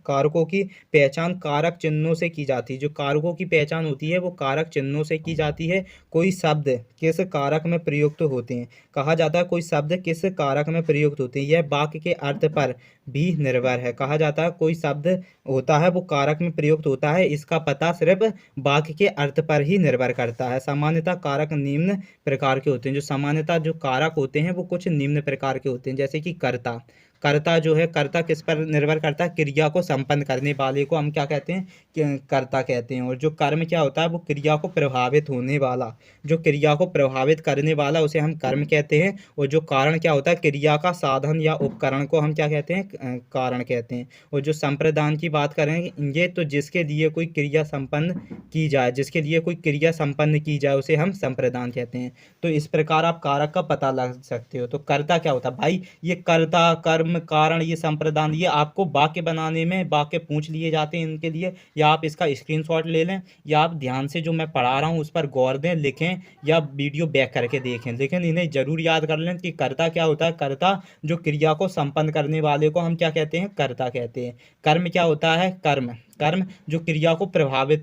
कारकों की पहचान कारक चिन्हों से की जाती है। जो कारकों की पहचान होती है वो कारक चिन्हों से की जाती है। कोई शब्द किस कारक में प्रयुक्त होते हैं, कहा जाता है कोई शब्द किस कारक में प्रयुक्त होते हैं, यह वाक्य के अर्थ पर भी निर्भर है। कहा जाता है कोई शब्द होता है वो कारक में प्रयुक्त होता है, इसका पता सिर्फ वाक्य के अर्थ पर ही निर्भर करता है। सामान्यतः कारक निम्न प्रकार के होते हैं। जो सामान्यतः जो कारक होते हैं वो कुछ निम्न प्रकार के होते हैं। जैसे कि कर्ता, कर्ता जो है, कर्ता किस पर निर्भर करता है, क्रिया को संपन्न करने वाले को हम क्या कहते हैं, कर्ता कहते हैं। और जो कर्म क्या होता है, वो क्रिया को प्रभावित होने वाला, जो क्रिया को प्रभावित करने वाला उसे हम कर्म कहते हैं। और जो कारण क्या होता है, क्रिया का साधन या उपकरण को हम क्या कहते हैं, कारण कहते हैं। और जो संप्रदान की बात करेंगे, तो जिसके लिए कोई क्रिया संपन्न की जाए, जिसके लिए कोई क्रिया संपन्न की जाए उसे हम संप्रदान कहते हैं। तो इस प्रकार आप कारक का पता लग सकते हो। तो कर्ता क्या होता है भाई, ये कर्ता, कर्म, कारण, ये संप्रदान, ये आपको वाक्य बनाने में वाक्य पूछ लिए जाते हैं इनके लिए, या आप इसका स्क्रीनशॉट ले लें, या आप ध्यान से जो मैं पढ़ा रहा हूँ उस पर गौर दें, लिखें, या वीडियो बैक करके देखें। लेकिन इन्हें जरूर याद कर लें कि कर्ता क्या होता है। कर्ता जो क्रिया को संपन्न करने वाले को हम क्या कहते हैं, कर्ता कहते हैं। कर्म क्या होता है, कर्म कर्म जो क्रिया को प्रभावित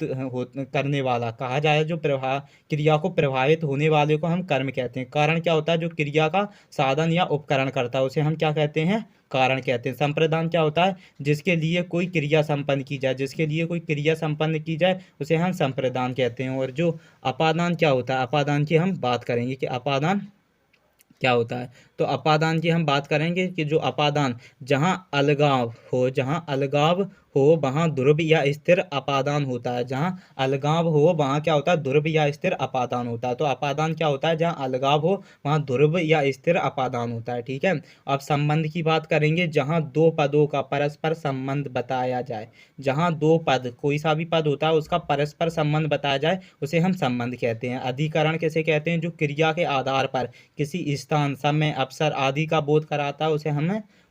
करने वाला कहा जाए, जो क्रिया को प्रभावित होने वाले को हम कर्म कहते हैं। कारण क्या होता है, जो क्रिया का साधन या उपकरण करता है उसे हम क्या कहते हैं, कारण कहते हैं। संप्रदान क्या होता है, जिसके लिए कोई क्रिया संपन्न की जाए, जिसके लिए कोई क्रिया संपन्न की जाए उसे हम संप्रदान कहते हैं। और जो अपादान क्या होता है, अपादान की हम बात करेंगे कि अपादान क्या होता है। तो अपादान की हम बात करेंगे कि जो अपादान, जहाँ अलगाव हो, जहाँ अलगाव हो वहाँ ध्रुव या स्थिर अपादान होता है। जहाँ अलगाव हो वहाँ क्या होता है, ध्रुव या स्थिर अपादान होता है। तो अपादान क्या होता है, जहाँ अलगाव हो वहाँ ध्रुव या स्थिर अपादान होता है। ठीक है। अब संबंध की बात करेंगे, जहाँ दो पदों का परस्पर संबंध बताया जाए। जहाँ दो पद, कोई सा भी पद होता है उसका परस्पर संबंध बताया जाए उसे हम संबंध कहते हैं। अधिकरण किसे कहते हैं, जो क्रिया के आधार पर किसी स्थान, समय, अवसर आदि का बोध कराता है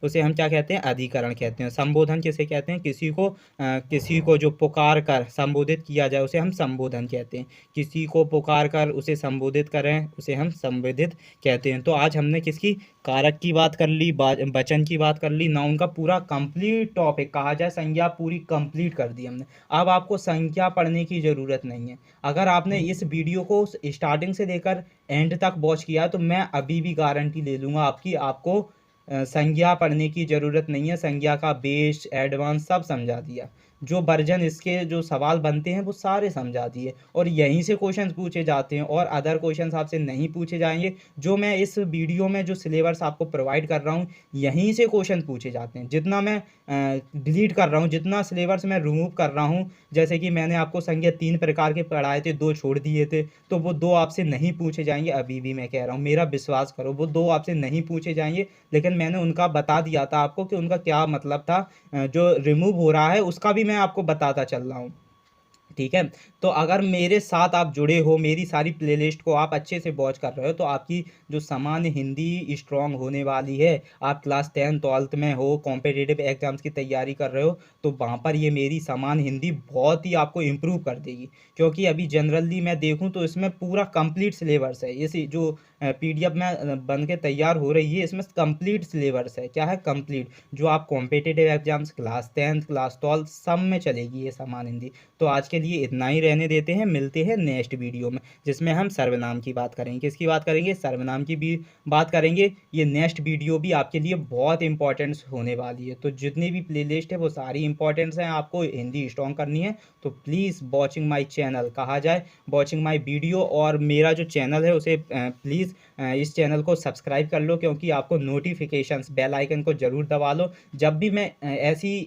उसे हम क्या कहते हैं, अधिकरण कहते हैं। संबोधन किसे कहते हैं, किसी को जो पुकार कर संबोधित किया जाए उसे हम संबोधन कहते हैं। किसी को पुकार कर उसे संबोधित करें उसे हम संबोधित कहते हैं। तो आज हमने किसकी, कारक की बात कर ली, वचन की बात कर ली, नाउन का पूरा कंप्लीट टॉपिक कहा जाए, संज्ञा पूरी कंप्लीट कर दी हमने। अब आपको संज्ञा पढ़ने की ज़रूरत नहीं है। अगर आपने इस वीडियो को स्टार्टिंग से लेकर एंड तक वॉच किया तो मैं अभी भी गारंटी ले लूँगा आपको संज्ञा पढ़ने की ज़रूरत नहीं है। संज्ञा का बेस, एडवांस सब समझा दिया। जो वर्जन इसके जो सवाल बनते हैं वो सारे समझा दिए, और यहीं से क्वेश्चंस पूछे जाते हैं और अदर क्वेश्चंस आपसे नहीं पूछे जाएंगे। जो मैं इस वीडियो में जो सिलेबस आपको प्रोवाइड कर रहा हूँ यहीं से क्वेश्चन पूछे जाते हैं। जितना मैं डिलीट कर रहा हूँ, जितना सिलेबस मैं रिमूव कर रहा हूँ, जैसे कि मैंने आपको संज्ञा 3 प्रकार के पढ़ाए थे, 2 छोड़ दिए थे, तो वो 2 आपसे नहीं पूछे जाएंगे। अभी भी मैं कह रहा हूँ, मेरा विश्वास करो, वो 2 आपसे नहीं पूछे जाएंगे, लेकिन मैंने उनका बता दिया था आपको कि उनका क्या मतलब था। जो रिमूव हो रहा है उसका भी मैं आपको बताता चल रहा हूँ। ठीक है। तो अगर मेरे साथ आप जुड़े हो, मेरी सारी प्लेलिस्ट को आप अच्छे से वॉच कर रहे हो, तो आपकी जो सामान्य हिंदी स्ट्रांग होने वाली है। आप क्लास 10 12th में हो, कॉम्पिटिटिव एग्जाम्स की तैयारी कर रहे हो, तो वहाँ पर ये मेरी सामान्य हिंदी बहुत ही आपको इम्प्रूव कर देगी। क्योंकि अभी जनरली मैं देखूँ तो इसमें पूरा कंप्लीट सिलेबस है। इस जो PDF में बन के तैयार हो रही है इसमें कंप्लीट सिलेबस है। क्या है, कंप्लीट, जो आप कॉम्पिटिटिव एग्जाम्स क्लास 10 क्लास 12 सब में चलेगी ये सामान्य हिंदी। तो आज के लिए इतना ही रहने देते हैं, मिलते हैं नेक्स्ट वीडियो में, जिसमें हम सर्वनाम की बात करेंगे। किसकी बात करेंगे, सर्वनाम की भी बात करेंगे। ये नेक्स्ट वीडियो भी आपके लिए बहुत इंपॉर्टेंट होने वाली है। तो जितनी भी प्लेलिस्ट है वो सारी इंपॉर्टेंट्स हैं, आपको हिंदी स्ट्रॉन्ग करनी है तो प्लीज़ वॉचिंग माई चैनल, कहा जाए वॉचिंग माई वीडियो, और मेरा जो चैनल है उसे प्लीज़ इस चैनल को सब्सक्राइब कर लो, क्योंकि आपको नोटिफिकेशंस, बेल आइकन को ज़रूर दबा लो। जब भी मैं ऐसी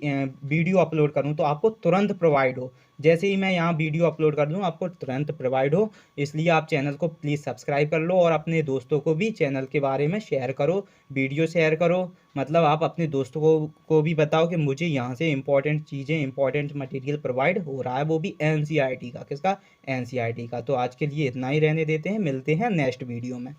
वीडियो अपलोड करूं तो आपको तुरंत प्रोवाइड हो। जैसे ही मैं यहाँ वीडियो अपलोड कर दूँ आपको तुरंत प्रोवाइड हो। इसलिए आप चैनल को प्लीज़ सब्सक्राइब कर लो, और अपने दोस्तों को भी चैनल के बारे में शेयर करो, वीडियो शेयर करो। मतलब आप अपने दोस्तों को भी बताओ कि मुझे यहाँ से इंपॉर्टेंट चीज़ें, इंपॉर्टेंट मटेरियल प्रोवाइड हो रहा है, वो भी NCERT का। किसका, NCERT का। तो आज के लिए इतना ही रहने देते हैं, मिलते हैं नेक्स्ट वीडियो में।